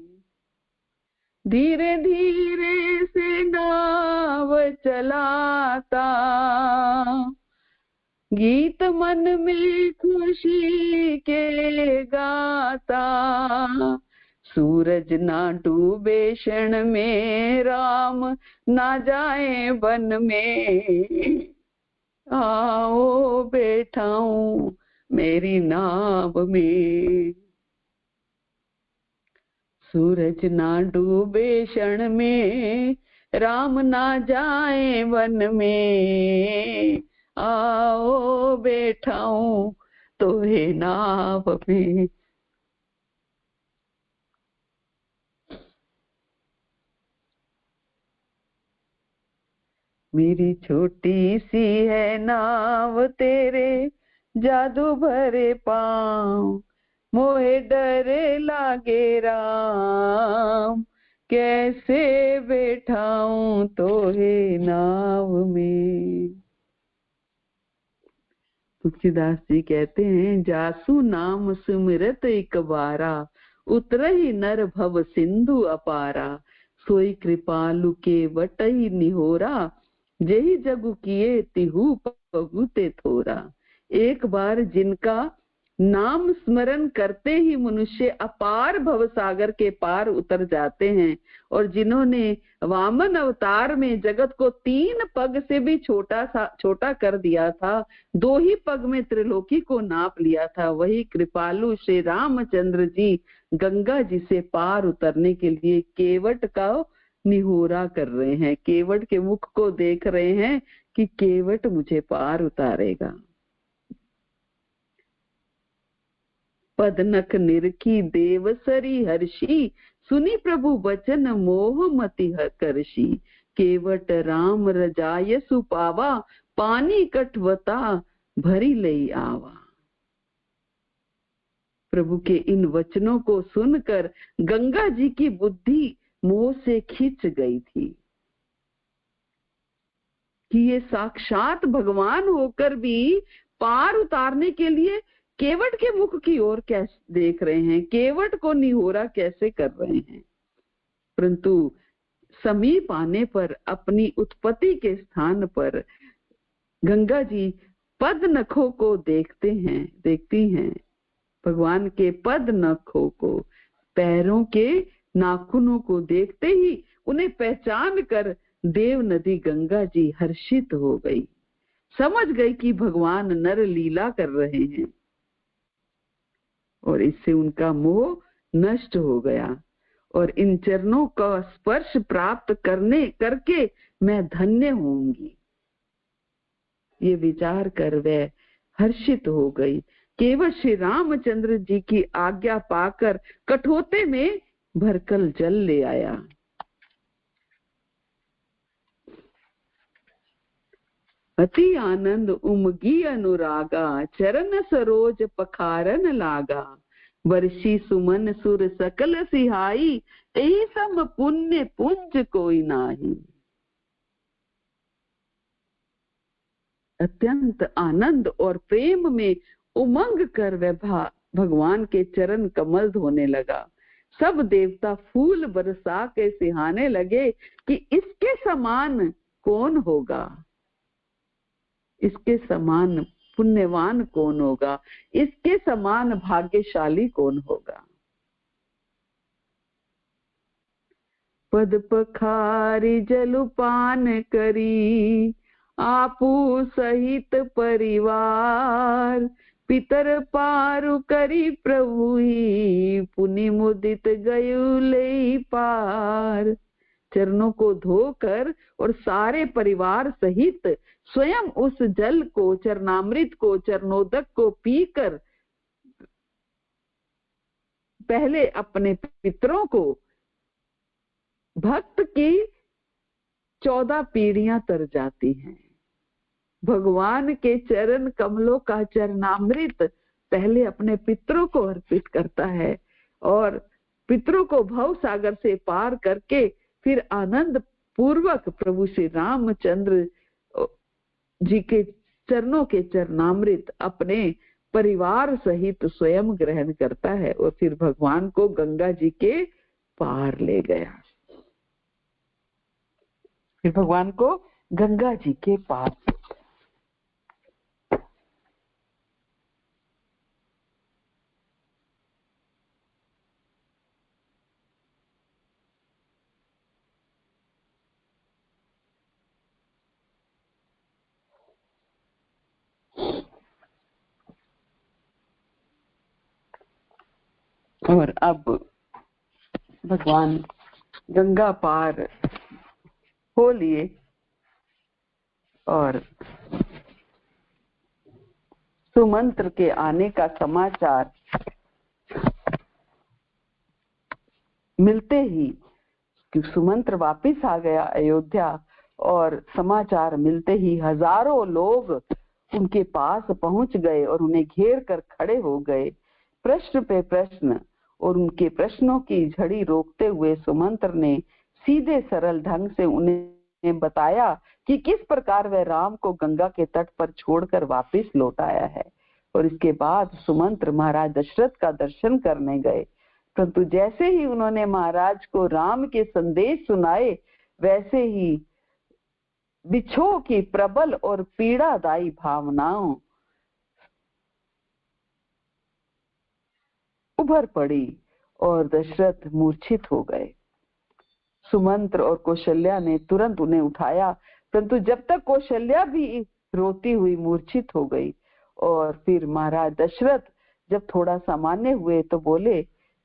धीरे धीरे से नाव चलाता, गीत मन में खुशी के गाता। सूरज ना डूबे क्षण में, राम ना जाए वन में, आओ बैठाऊं मेरी नाव में। सूरज ना डूबे क्षण में, राम ना जाए वन में, आओ बैठाऊं तोहे नाव में। मेरी छोटी सी है नाव तेरे जादू भरे पाँव, मोहे डर लागे राम, कैसे बैठाऊं तोहे नाव में। तुलसीदास जी कहते हैं, जासु नाम सुमिरत एक बारा, उतरहि नर भव सिंधु अपारा। सोई कृपालु के वटई निहोरा, जेहि जगु किए तिहु पगुते थोरा। एक बार जिनका नाम स्मरण करते ही मनुष्य अपार भव सागर के पार उतर जाते हैं, और जिन्होंने वामन अवतार में जगत को 3 पग से भी छोटा कर दिया था, 2 ही पग में त्रिलोकी को नाप लिया था, वही कृपालु श्री रामचंद्र जी गंगा जी से पार उतरने के लिए केवट का निहोरा कर रहे हैं। केवट के मुख को देख रहे हैं कि केवट मुझे पार उतारेगा। पदनख निरखी देवसरी हर्षी, सुनी प्रभु वचन मोह मति करशी। केवट राम रजाय सुपावा, पानी कटवता भरी लई आवा। प्रभु के इन वचनों को सुनकर गंगा जी की बुद्धि मोह से खिंच गई थी कि ये साक्षात भगवान होकर भी पार उतारने के लिए केवट के मुख की ओर कैसे देख रहे हैं, केवट को निहोरा कैसे कर रहे हैं। परंतु समीप आने पर अपनी उत्पत्ति के स्थान पर गंगा जी पद नखों को देखती हैं। भगवान के पद नखों को, पैरों के नाखूनों को देखते ही उन्हें पहचान कर देव नदी गंगा जी हर्षित हो गई, समझ गई कि भगवान नर लीला कर रहे हैं, और इससे उनका मोह नष्ट हो गया। और इन चरणों का स्पर्श प्राप्त करके मैं धन्य होंगी, ये विचार कर वह हर्षित हो गई। केवल श्री रामचंद्र जी की आज्ञा पाकर कठोते में भरकल जल ले आया। अति आनंद उमगी अनुरागा, चरण सरोज पखारन लागा। वर्षी सुमन सुर सकल सिहाई, एहि सम पुण्य पुंज कोई नाही। अत्यंत आनंद और प्रेम में उमंग कर वह भगवान के चरण कमल धोने लगा। सब देवता फूल बरसा के सिहाने लगे कि इसके समान कौन होगा, इसके समान पुण्यवान कौन होगा, इसके समान भाग्यशाली कौन होगा। पद पखारी जलुपान करी, आपू सहित परिवार। पितर पारु करी प्रभु ही, पुनि मुदित गयु ले पार। चरणों को धोकर और सारे परिवार सहित स्वयं उस जल को, चरणामृत को, चरणोदक को पीकर पहले अपने पितरों को भक्त की 14 पीढ़ियां तर जाती हैं। भगवान के चरण कमलों का चरणामृत पहले अपने पितरों को अर्पित करता है और पितरों को भव सागर से पार करके फिर आनंद पूर्वक प्रभु श्री रामचंद्र जी के चरणों के चरणामृत अपने परिवार सहित स्वयं ग्रहण करता है और फिर भगवान को गंगा जी के पार ले गया। फिर भगवान को गंगा जी के पार और अब भगवान गंगा पार हो लिए और सुमंत्र के आने का समाचार मिलते ही कि सुमंत्र वापिस आ गया अयोध्या और समाचार मिलते ही हजारों लोग उनके पास पहुंच गए और उन्हें घेर कर खड़े हो गए, प्रश्न पे प्रश्न, और उनके प्रश्नों की झड़ी रोकते हुए सुमंत्र ने सीधे सरल ढंग से उन्हें बताया कि किस प्रकार वह राम को गंगा के तट पर छोड़कर वापिस लौट आया है। और इसके बाद सुमंत्र महाराज दशरथ का दर्शन करने गए, परंतु जैसे ही उन्होंने महाराज को राम के संदेश सुनाए वैसे ही बिछोह की प्रबल और पीड़ादायी भावनाओं उभर पड़ी और दशरथ मूर्छित हो गए। सुमंत्र और कौशल्या ने तुरंत उन्हें उठाया, परंतु जब तक कौशल्या भी रोती हुई मूर्छित हो गई। और फिर महाराज दशरथ जब थोड़ा सामान्य हुए तो बोले,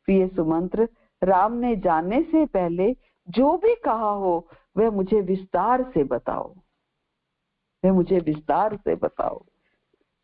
प्रिय सुमंत्र, राम ने जाने से पहले जो भी कहा हो वह मुझे विस्तार से बताओ, वह मुझे विस्तार से बताओ।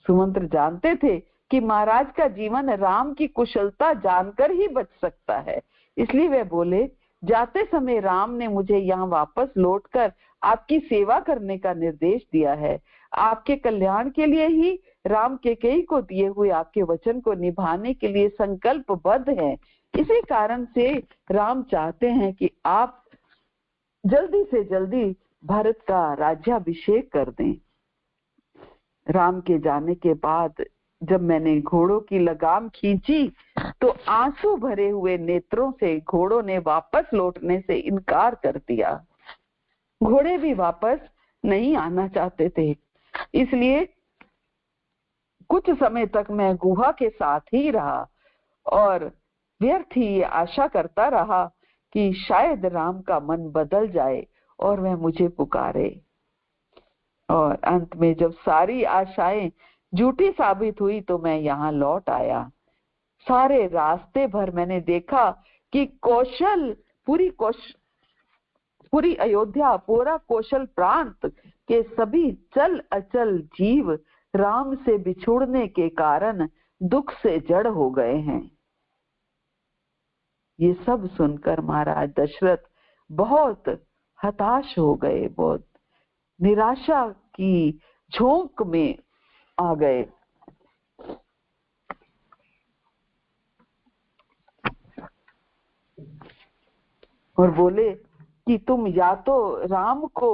सुमंत्र जानते थे कि महाराज का जीवन राम की कुशलता जानकर ही बच सकता है, इसलिए वे बोले, जाते समय राम ने मुझे यहाँ वापस लौटकर आपकी सेवा करने का निर्देश दिया है। आपके कल्याण के लिए ही राम केकई को दिए हुए आपके वचन को निभाने के लिए संकल्पबद्ध है। इसी कारण से राम चाहते हैं कि आप जल्दी से जल्दी भारत का राज्याभिषेक कर दें। राम के जाने के बाद जब मैंने घोड़ों की लगाम खींची तो आंसू भरे हुए नेत्रों से घोड़ों ने वापस लौटने से इनकार कर दिया। घोड़े भी वापस नहीं आना चाहते थे, इसलिए कुछ समय तक मैं गुहा के साथ ही रहा और व्यर्थ ही ये आशा करता रहा कि शायद राम का मन बदल जाए और वह मुझे पुकारे। और अंत में जब सारी आशाएं झूठी साबित हुई तो मैं यहाँ लौट आया। सारे रास्ते भर मैंने देखा कि पूरी अयोध्या, पूरा कौशल प्रांत के सभी चल अचल जीव राम से बिछुड़ने के कारण दुख से जड़ हो गए हैं। ये सब सुनकर महाराज दशरथ बहुत हताश हो गए, बहुत निराशा की झोंक में आ गए। और बोले कि तुम या तो राम को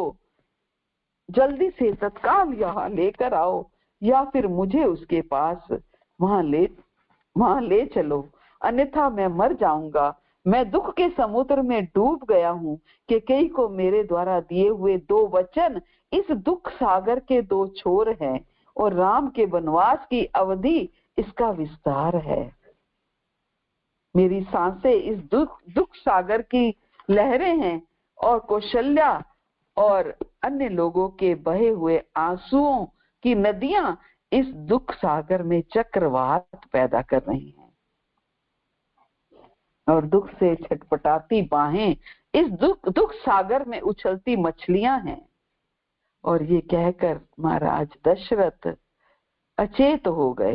जल्दी से तत्काल यहाँ लेकर आओ या फिर मुझे उसके पास वहां ले चलो, अन्यथा मैं मर जाऊंगा। मैं दुख के समुद्र में डूब गया हूँ। केकई को मेरे द्वारा दिए हुए 2 वचन इस दुख सागर के 2 छोर हैं और राम के वनवास की अवधि इसका विस्तार है। मेरी सांसें इस दुख सागर की लहरें हैं और कौशल्या और अन्य लोगों के बहे हुए आंसुओं की नदियां इस दुख सागर में चक्रवात पैदा कर रही हैं और दुख से छटपटाती बाहें इस दुख सागर में उछलती मछलियां हैं। और ये कहकर महाराज दशरथ अचेत हो गए।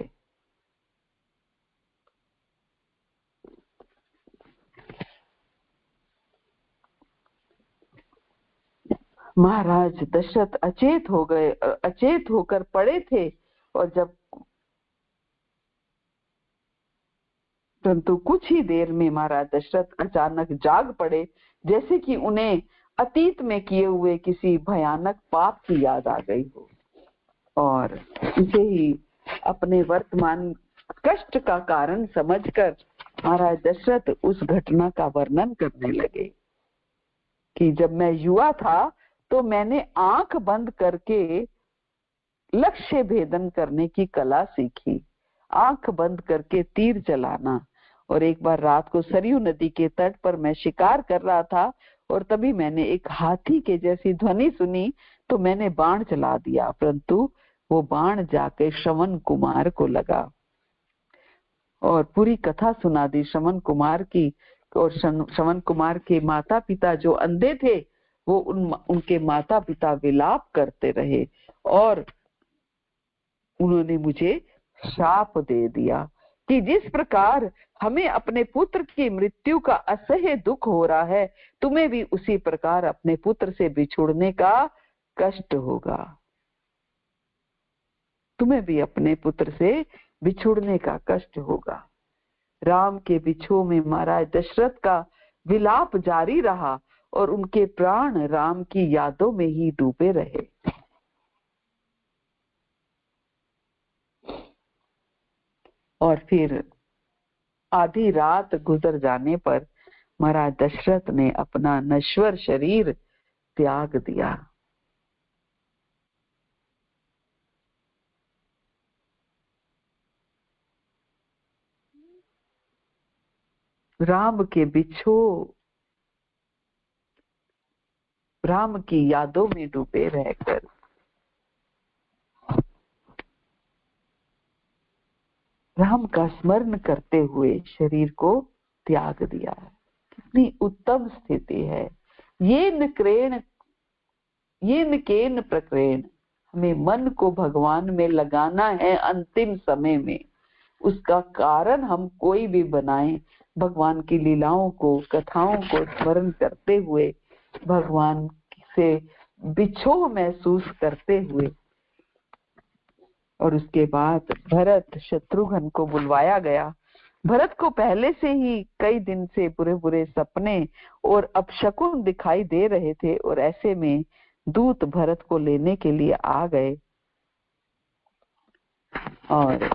महाराज दशरथ अचेत हो गए, अचेत होकर पड़े थे। और जब परंतु कुछ ही देर में महाराज दशरथ अचानक जाग पड़े, जैसे कि उन्हें अतीत में किए हुए किसी भयानक पाप की याद आ गई हो, और इसे ही अपने वर्तमान कष्ट का कारण समझकर महाराज दशरथ उस घटना का वर्णन करने लगे कि जब मैं युवा था तो मैंने आंख बंद करके लक्ष्य भेदन करने की कला सीखी, आंख बंद करके तीर चलाना। और एक बार रात को सरयू नदी के तट पर मैं शिकार कर रहा था और तभी मैंने एक हाथी के जैसी ध्वनि सुनी, तो मैंने बाण चला दिया, परंतु वो बाण जाके श्रवण कुमार को लगा। और पूरी कथा सुना दी श्रवण कुमार की। और श्रवण कुमार के माता पिता जो अंधे थे, वो उनके माता पिता विलाप करते रहे और उन्होंने मुझे शाप दे दिया कि जिस प्रकार हमें अपने पुत्र की मृत्यु का असह्य दुख हो रहा है, तुम्हें भी उसी प्रकार अपने पुत्र से बिछुड़ने का कष्ट होगा, तुम्हें भी अपने पुत्र से बिछुड़ने का कष्ट होगा। राम के बिछो में महाराज दशरथ का विलाप जारी रहा और उनके प्राण राम की यादों में ही डूबे रहे। और फिर आधी रात गुजर जाने पर महाराज दशरथ ने अपना नश्वर शरीर त्याग दिया। राम के बिछो, राम की यादों में डूबे रहकर राम का स्मरण करते हुए शरीर को त्याग दिया। कितनी उत्तम स्थिति है। ये केन प्रक्रेण, हमें मन को भगवान में लगाना है अंतिम समय में। उसका कारण हम कोई भी बनाएं, भगवान की लीलाओं को, कथाओं को स्मरण करते हुए, भगवान से बिछोह महसूस करते हुए। और उसके बाद भरत शत्रुघ्न को बुलवाया गया। भरत को पहले से ही कई दिन से बुरे बुरे सपने और अपशकुन दिखाई दे रहे थे, और ऐसे में दूत भरत को लेने के लिए आ गए। और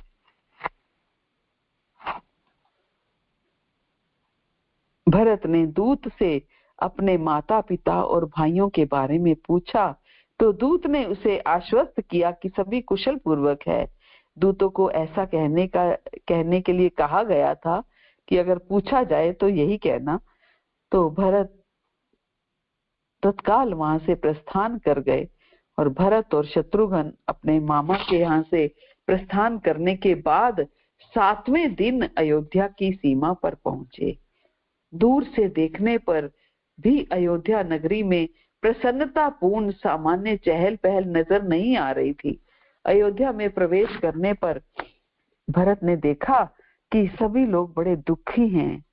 भरत ने दूत से अपने माता पिता और भाइयों के बारे में पूछा, तो दूत ने उसे आश्वस्त किया कि सभी कुशल पूर्वक है। दूतों को ऐसा कहने के लिए कहा गया था कि अगर पूछा जाए तो यही कहना। तो भरत तत्काल वहां से प्रस्थान कर गए, और भरत और शत्रुघ्न अपने मामा के यहाँ से प्रस्थान करने के बाद 7वें दिन अयोध्या की सीमा पर पहुंचे। दूर से देखने पर भी अयोध्या नगरी में प्रसन्नता पूर्ण सामान्य चहल पहल नजर नहीं आ रही थी। अयोध्या में प्रवेश करने पर भरत ने देखा कि सभी लोग बड़े दुखी हैं,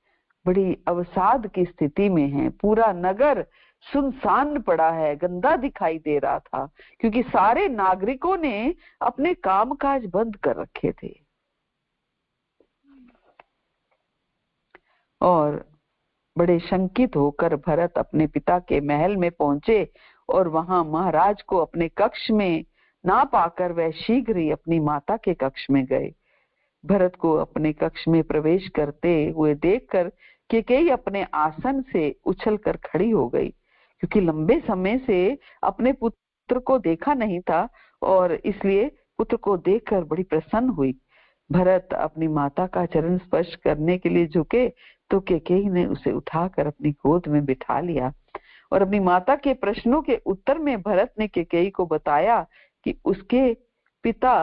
बड़ी अवसाद की स्थिति में हैं। पूरा नगर सुनसान पड़ा है, गंदा दिखाई दे रहा था, क्योंकि सारे नागरिकों ने अपने कामकाज बंद कर रखे थे। और बड़े शंकित होकर भरत अपने पिता के महल में पहुंचे, और वहां महाराज को अपने कक्ष में ना पाकर वह शीघ्र ही अपनी माता के कक्ष में गए। भरत को अपने कक्ष में प्रवेश करते हुए देखकर कैकेयी अपने आसन से उछलकर खड़ी हो गई, क्योंकि लंबे समय से अपने पुत्र को देखा नहीं था, और इसलिए पुत्र को देखकर बड़ी प्रसन्न हुई। भरत अपनी माता का चरण स्पर्श करने के लिए झुके, तो कैकेयी ने उसे उठाकर अपनी गोद में बिठा लिया। और अपनी माता के प्रश्नों के उत्तर में भरत ने कैकेयी को बताया कि उसके पिता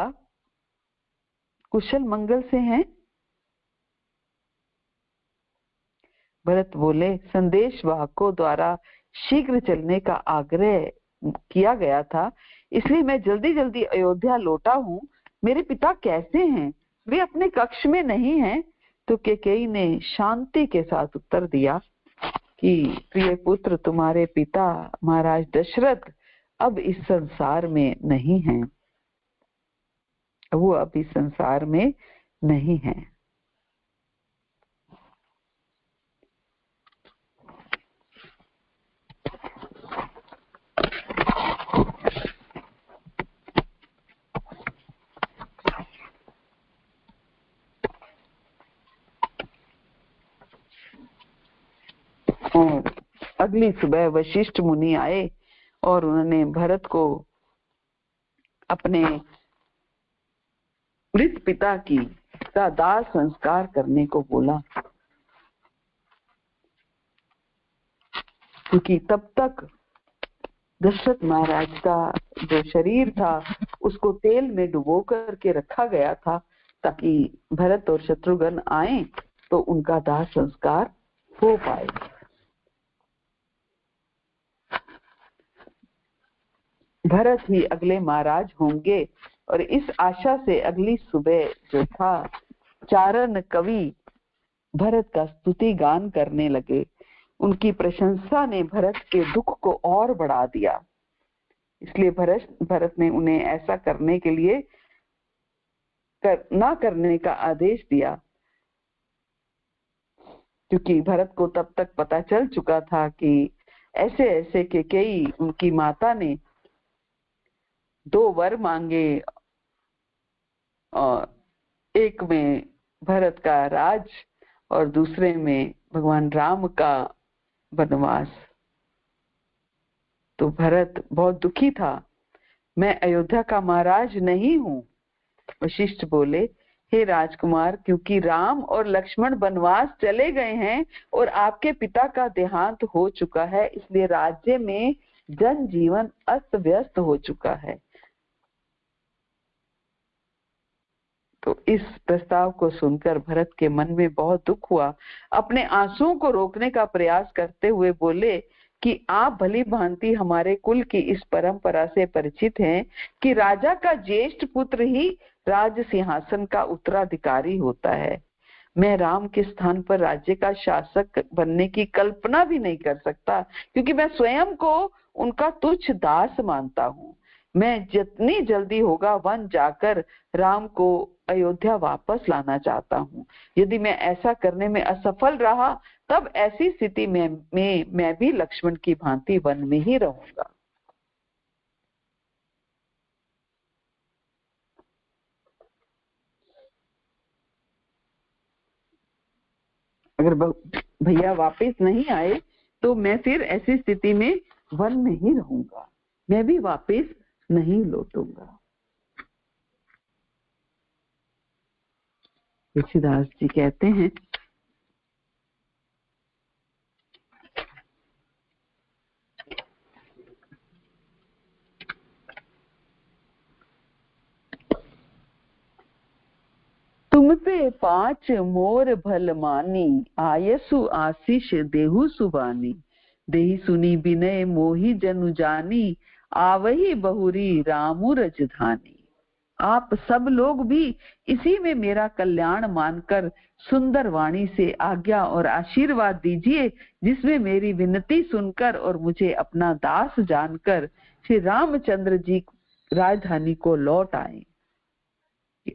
कुशल मंगल से हैं। भरत बोले, संदेश वाहकों द्वारा शीघ्र चलने का आग्रह किया गया था, इसलिए मैं जल्दी जल्दी अयोध्या लौटा हूँ। मेरे पिता कैसे हैं? वे अपने कक्ष में नहीं हैं। तो कैकेयी ने शांति के साथ उत्तर दिया कि प्रिय पुत्र, तुम्हारे पिता महाराज दशरथ अब इस संसार में नहीं है, वो अब इस संसार में नहीं है। और अगली सुबह वशिष्ठ मुनि आए और उन्होंने भरत को अपने मृत पिता का दाह संस्कार करने को बोला, क्योंकि तब तक दशरथ महाराज का जो शरीर था उसको तेल में डुबो करके रखा गया था, ताकि भरत और शत्रुघ्न आए तो उनका दाह संस्कार हो पाए। भरत ही अगले महाराज होंगे। और इस आशा से अगली सुबह जो था, चारण कवि भरत का स्तुति गान करने लगे। उनकी प्रशंसा ने भरत के दुख को और बढ़ा दिया। इसलिए भरत ने उन्हें ऐसा करने के लिए ना करने का आदेश दिया, क्योंकि भरत को तब तक पता चल चुका था कि ऐसे ऐसे के कई उनकी माता ने 2 वर मांगे, और एक में भरत का राज और दूसरे में भगवान राम का वनवास। तो भरत बहुत दुखी था। मैं अयोध्या का महाराज नहीं हूँ। वशिष्ठ बोले, हे राजकुमार, क्योंकि राम और लक्ष्मण वनवास चले गए हैं और आपके पिता का देहांत हो चुका है, इसलिए राज्य में जनजीवन अस्त व्यस्त हो चुका है। तो इस प्रस्ताव को सुनकर भरत के मन में बहुत दुख हुआ। अपने आंसुओं को रोकने का प्रयास करते हुए बोले कि आप भली भांति हमारे कुल की इस परंपरा से परिचित हैं कि राजा का ज्येष्ठ पुत्र ही राज सिंहासन का उत्तराधिकारी होता है। मैं राम के स्थान पर राज्य का शासक बनने की कल्पना भी नहीं कर सकता, क्योंकि मैं स्वयं को उनका तुच्छ दास मानता हूँ। मैं जितनी जल्दी होगा वन जाकर राम को अयोध्या वापस लाना चाहता हूँ। यदि मैं ऐसा करने में असफल रहा, तब ऐसी स्थिति में मैं भी लक्ष्मण की भांति वन में ही रहूंगा। अगर भैया वापस नहीं आए तो मैं फिर ऐसी स्थिति में वन में ही रहूंगा, मैं भी वापस नहीं लौटूंगा। तुलसीदास जी कहते हैं, तुम पे 5 मोर भल मानी, आयसु आशीष देहु सुबानी। देहि सुनी विनय मोहि जनु जानी, आवही बहुरी रामु रजधानी। आप सब लोग भी इसी में मेरा कल्याण मानकर सुंदर वाणी से आज्ञा और आशीर्वाद दीजिए, जिसमें मेरी विनती सुनकर और मुझे अपना दास जानकर श्री रामचंद्र जी राजधानी को लौट आए।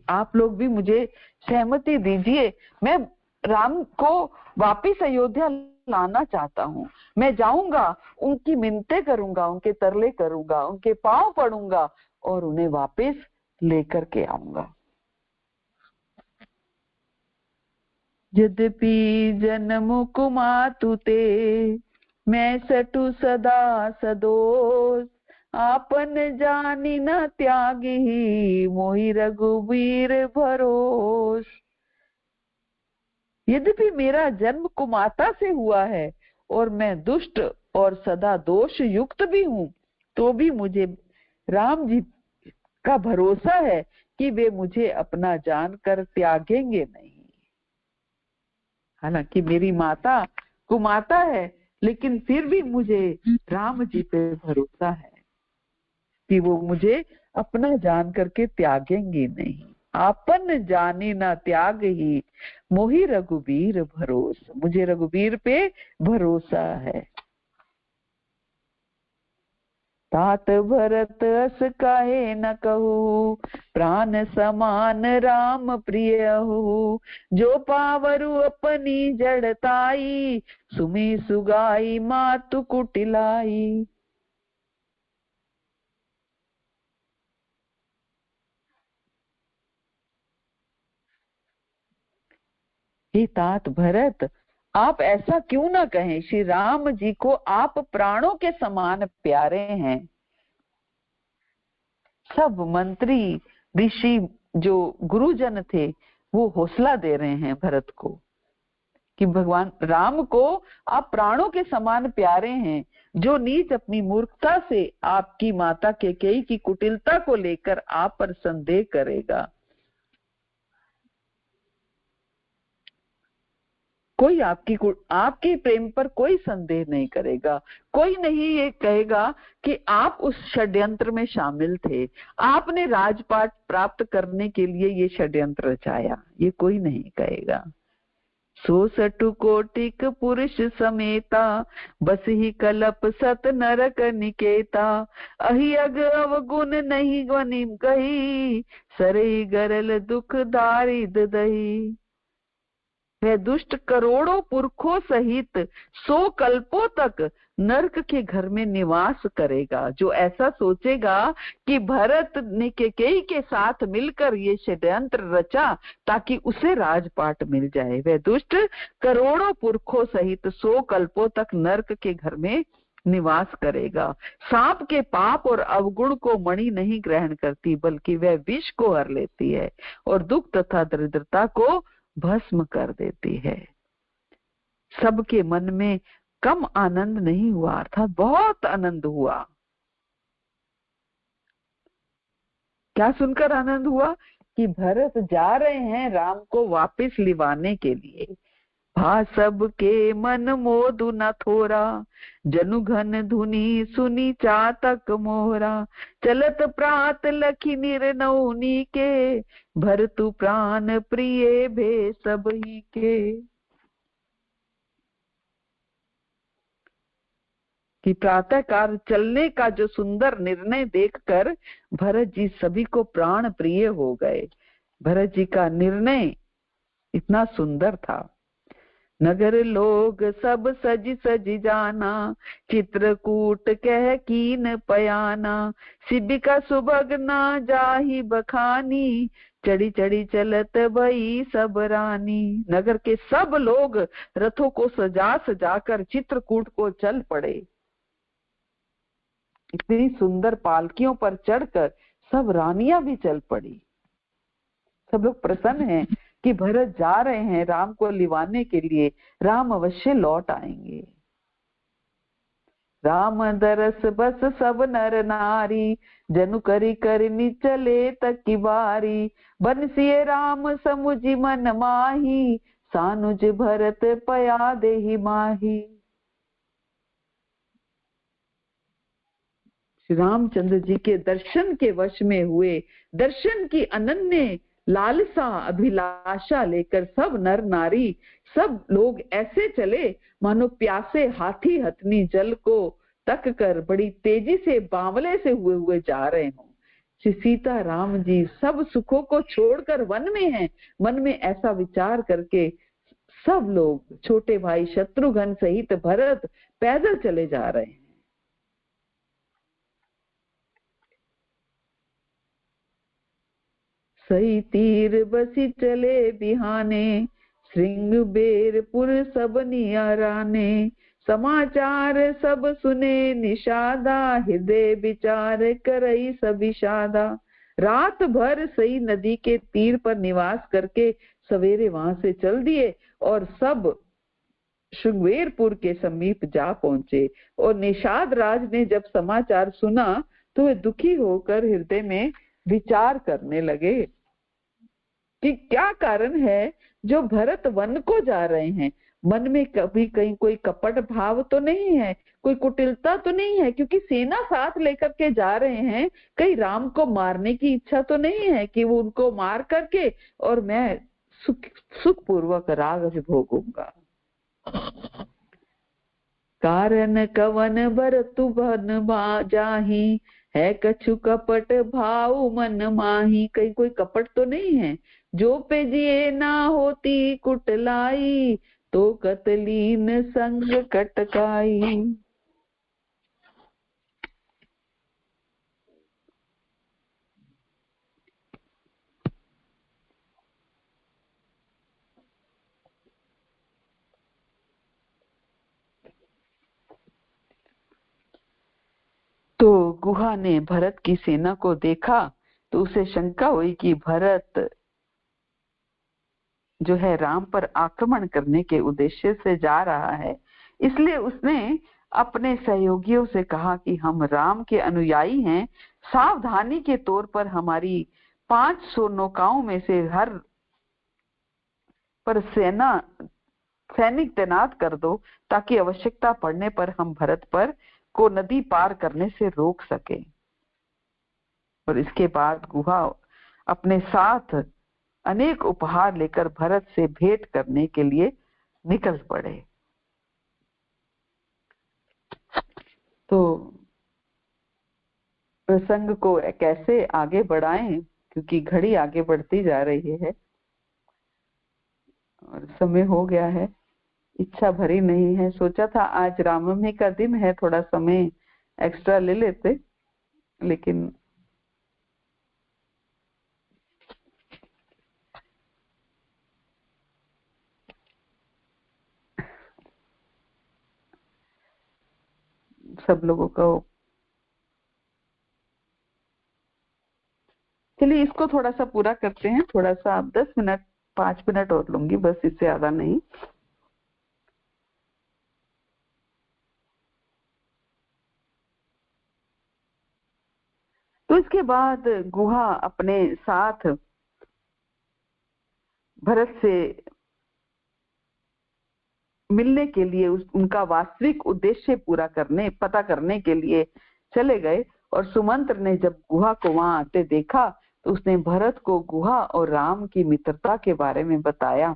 आप लोग भी मुझे सहमति दीजिए, मैं राम को वापिस अयोध्या लाना चाहता हूँ। मैं जाऊंगा, उनकी मिन्नतें करूंगा, उनके तरले करूंगा, उनके पांव पड़ूंगा और उन्हें वापिस लेकर के आऊंगा। यद्यपि जन्म कुमातु ते, मैं सटु सदा सदोष। आपन जानी न त्यागी, मोहि रघुवीर भरोस। यद्यपि मेरा जन्म कुमाता से हुआ है और मैं दुष्ट और सदा दोष युक्त भी हूँ, तो भी मुझे राम जी का भरोसा है कि वे मुझे अपना जानकर त्यागेंगे नहीं। हालांकि मेरी माता कुमाता है, लेकिन फिर भी मुझे राम जी पे भरोसा है कि वो मुझे अपना जान करके त्यागेंगे नहीं। आपन जानी ना त्याग ही, मोहि रघुवीर भरोस। मुझे रघुवीर पे भरोसा है। तात भरत अस काहे न कहू, प्राण समान राम प्रिय हो। जो पावरु अपनी जड़ताई, सुमी सुगाई मातु कुटिलाई। हे तात भरत, आप ऐसा क्यों ना कहें। श्री राम जी को आप प्राणों के समान प्यारे हैं। सब मंत्री ऋषि जो गुरुजन थे वो हौसला दे रहे हैं भरत को कि भगवान राम को आप प्राणों के समान प्यारे हैं। जो नीच अपनी मूर्खता से आपकी माता कैकेयी की कुटिलता को लेकर आप पर संदेह करेगा, कोई आपके प्रेम पर कोई संदेह नहीं करेगा। कोई नहीं ये कहेगा कि आप उस षड्यंत्र में शामिल थे, आपने राजपाट प्राप्त करने के लिए ये षड्यंत्र रचाया, ये कोई नहीं कहेगा। 66 कोटिक पुरुष समेता, बस ही कलप सत नरक निकेता। अहि अग अवगुण नहीं गनिम कही, सरई गरल दुख दारिद दही। वह दुष्ट करोड़ों पुरखों सहित 100 कल्पों तक नरक के घर में निवास करेगा। जो ऐसा सोचेगा कि भरत ने कैकेयी के साथ मिलकर ये षड्यंत्र रचा ताकि उसे राजपाट मिल जाए, वह दुष्ट करोड़ों पुरखों सहित 100 कल्पों तक नरक के घर में निवास करेगा। सांप के पाप और अवगुण को मणि नहीं ग्रहण करती, बल्कि वह विष को हर लेती है और दुख तथा दरिद्रता को भस्म कर देती है। सबके मन में कम आनंद नहीं हुआ, अर्थात बहुत आनंद हुआ। क्या सुनकर आनंद हुआ कि भरत जा रहे हैं राम को वापस लिवाने के लिए। भा सब के मन मोदु न थोरा, जनु घन धुनी सुनी चातक मोहरा। चलत प्रात लखी निर्नौनी के, भरतु प्राण प्रिय भे सबही के। कि प्रातः काल चलने का जो सुंदर निर्णय देखकर भरत जी सभी को प्राण प्रिय हो गए। भरत जी का निर्णय इतना सुंदर था। नगर लोग सब सज सज जाना, चित्रकूट कह कीन पयाना। शिबिका सुभगना जाहि बखानी, चढ़ी चढ़ी चलत भई सब रानी। नगर के सब लोग रथों को सजा सजाकर चित्रकूट को चल पड़े। इतनी सुंदर पालकियों पर चढ़कर सब रानियां भी चल पड़ी। सब लोग प्रसन्न हैं कि भरत जा रहे हैं राम को लिवाने के लिए, राम अवश्य लौट आएंगे। राम दरस बस सब नर नारी, जनु करी करनी चले तक की बारी। बंसिए राम समुझी मन माही, सानुज भरत पया देहि माही। श्री रामचंद्र जी के दर्शन के वश में हुए, दर्शन की अनन्य लालसा अभिलाषा लेकर सब नर नारी, सब लोग ऐसे चले मानो प्यासे हाथी हथनी जल को तक कर बड़ी तेजी से बावले से हुए जा रहे हों। श्री सीता राम जी सब सुखों को छोड़कर वन में हैं। मन में ऐसा विचार करके सब लोग, छोटे भाई शत्रुघ्न सहित भरत पैदल चले जा रहे हैं। सही तीर बसी चले बिहाने, श्रृंग बेरपुर सब नियराने। समाचार सब सुने निषादा, हृदय विचार करई सब विषादा। रात भर सई नदी के तीर पर निवास करके सवेरे वहां से चल दिए और सब श्रृंगवेरपुर के समीप जा पहुंचे। और निषाद राज ने जब समाचार सुना तो वे दुखी होकर हृदय में विचार करने लगे कि क्या कारण है जो भरत वन को जा रहे हैं। मन में कभी कहीं कोई कपट भाव तो नहीं है, कोई कुटिलता तो नहीं है, क्योंकि सेना साथ लेकर के जा रहे हैं। कहीं राम को मारने की इच्छा तो नहीं है कि वो उनको मार करके और मैं सुखपूर्वक राज भोगूंगा। कारण कवन बरतु बन जाही, है कछु कपट भाव मन माही। कहीं कोई कपट तो नहीं है। जो पे जिए ना होती कुटलाई, तो कतलीन संग कटकाई। तो गुहा ने भरत की सेना को देखा तो उसे शंका हुई कि भरत जो है राम पर आक्रमण करने के उद्देश्य से जा रहा है। इसलिए उसने अपने सहयोगियों से कहा कि हम राम के अनुयायी हैं, सावधानी के तौर पर हमारी 500 नौकाओं में से हर पर सैनिक तैनात कर दो, ताकि आवश्यकता पड़ने पर हम भरत पर को नदी पार करने से रोक सके। और इसके बाद गुहा अपने साथ अनेक उपहार लेकर भरत से भेंट करने के लिए निकल पड़े। तो प्रसंग को कैसे आगे बढ़ाएं, क्योंकि घड़ी आगे बढ़ती जा रही है और समय हो गया है, इच्छा भरी नहीं है। सोचा था आज रामनवमी का दिन है, थोड़ा समय एक्स्ट्रा ले लेते, लेकिन सब लोगों को, चलिए इसको थोड़ा सा पूरा करते हैं। थोड़ा सा 10 मिनट 5 मिनट और लूंगी बस, इससे ज्यादा नहीं। तो इसके बाद गुहा अपने साथ भरत से मिलने के लिए उनका वास्तविक उद्देश्य पता करने के लिए चले गए। और सुमंत्र ने जब गुहा को वहां आते देखा तो उसने भरत को गुहा और राम की मित्रता के बारे में बताया।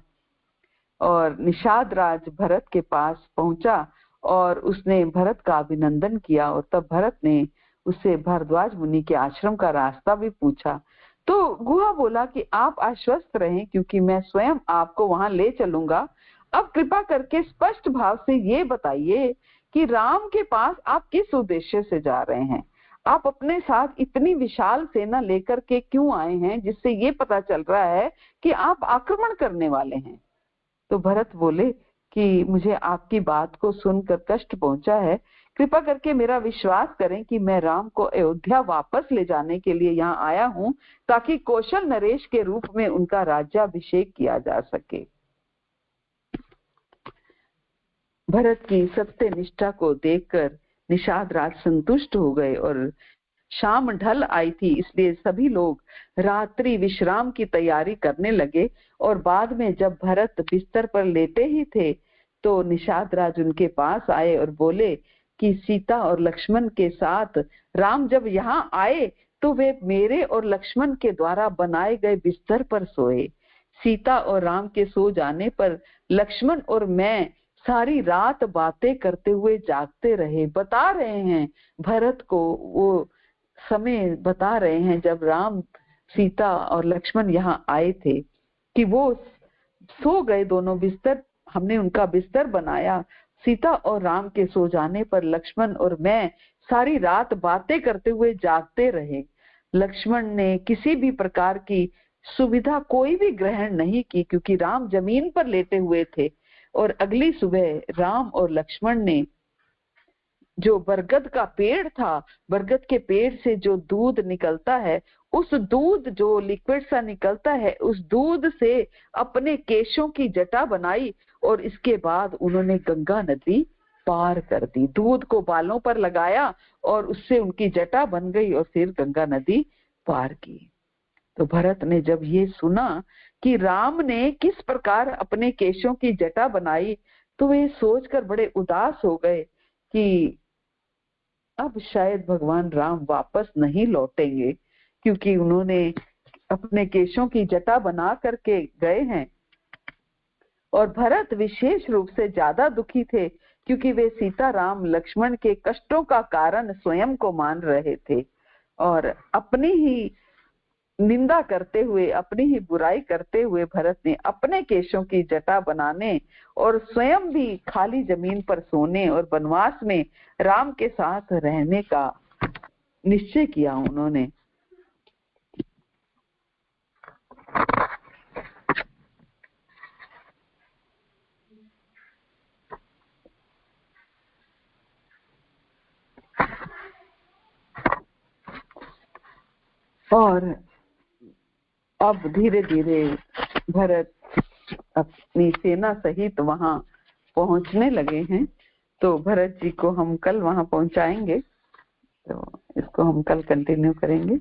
और निषाद राज भरत के पास पहुंचा और उसने भरत का अभिनंदन किया। और तब भरत ने उससे भारद्वाज मुनि के आश्रम का रास्ता भी पूछा। तो गुहा बोला कि आप आश्वस्त रहें, क्योंकि मैं स्वयं आपको वहां ले चलूंगा। अब कृपा करके स्पष्ट भाव से ये बताइए कि राम के पास आप किस उद्देश्य से जा रहे हैं। आप अपने साथ इतनी विशाल सेना लेकर के क्यों आए हैं, जिससे ये पता चल रहा है कि आप आक्रमण करने वाले हैं। तो भरत बोले कि मुझे आपकी बात को सुनकर कष्ट पहुंचा है। कृपा करके मेरा विश्वास करें कि मैं राम को अयोध्या वापस ले जाने के लिए यहाँ आया हूँ, ताकि कौशल नरेश के रूप में उनका राज्याभिषेक किया जा सके। भरत की सत्य निष्ठा को देखकर निषाद राज संतुष्ट हो गए और शाम ढल आई थी, इसलिए सभी लोग रात्रि विश्राम की तैयारी करने लगे। और बाद में जब भरत बिस्तर पर लेटे ही थे तो निषाद राज उनके पास आए और बोले कि सीता और लक्ष्मण के साथ राम जब यहाँ आए तो वे मेरे और लक्ष्मण के द्वारा बनाए गए बिस्तर पर सोए। सीता और राम के सो जाने पर लक्ष्मण और मैं सारी रात बातें करते हुए जागते रहे। बता रहे हैं भरत को, वो समय बता रहे हैं जब राम सीता और लक्ष्मण यहाँ आए थे कि वो सो गए दोनों। बिस्तर हमने उनका बिस्तर बनाया। सीता और राम के सो जाने पर लक्ष्मण और मैं सारी रात बातें करते हुए जागते रहे। लक्ष्मण ने किसी भी प्रकार की सुविधा कोई भी ग्रहण नहीं की, क्योंकि राम जमीन पर लेटे हुए थे। और अगली सुबह राम और लक्ष्मण ने जो बरगद का पेड़ था, बरगद के पेड़ से जो दूध निकलता है, उस दूध जो लिक्विड सा निकलता है, उस दूध से अपने केशों की जटा बनाई। और इसके बाद उन्होंने गंगा नदी पार कर दी। दूध को बालों पर लगाया और उससे उनकी जटा बन गई और फिर गंगा नदी पार की। तो भरत ने जब ये सुना कि राम ने किस प्रकार अपने केशों की जटा बनाई, तो वे सोचकर बड़े उदास हो गए कि अब शायद भगवान राम वापस नहीं लौटेंगे, क्योंकि उन्होंने अपने केशों की जटा बना करके गए हैं और भरत विशेष रूप से ज्यादा दुखी थे क्योंकि वे सीता राम लक्ष्मण के कष्टों का कारण स्वयं को मान रहे थे और अपनी ही निंदा करते हुए, अपनी ही बुराई करते हुए भरत ने अपने केशों की जटा बनाने और स्वयं भी खाली जमीन पर सोने और वनवास में राम के साथ रहने का निश्चय किया उन्होंने। और अब धीरे धीरे भरत अपनी सेना सहित वहां पहुंचने लगे हैं। तो भरत जी को हम कल वहां पहुंचाएंगे, तो इसको हम कल कंटिन्यू करेंगे।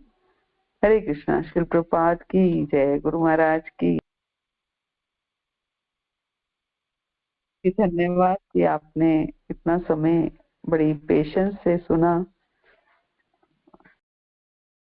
हरे कृष्णा। श्री प्रभुपाद की जय। गुरु महाराज की धन्यवाद कि आपने इतना समय बड़ी पेशेंस से सुना।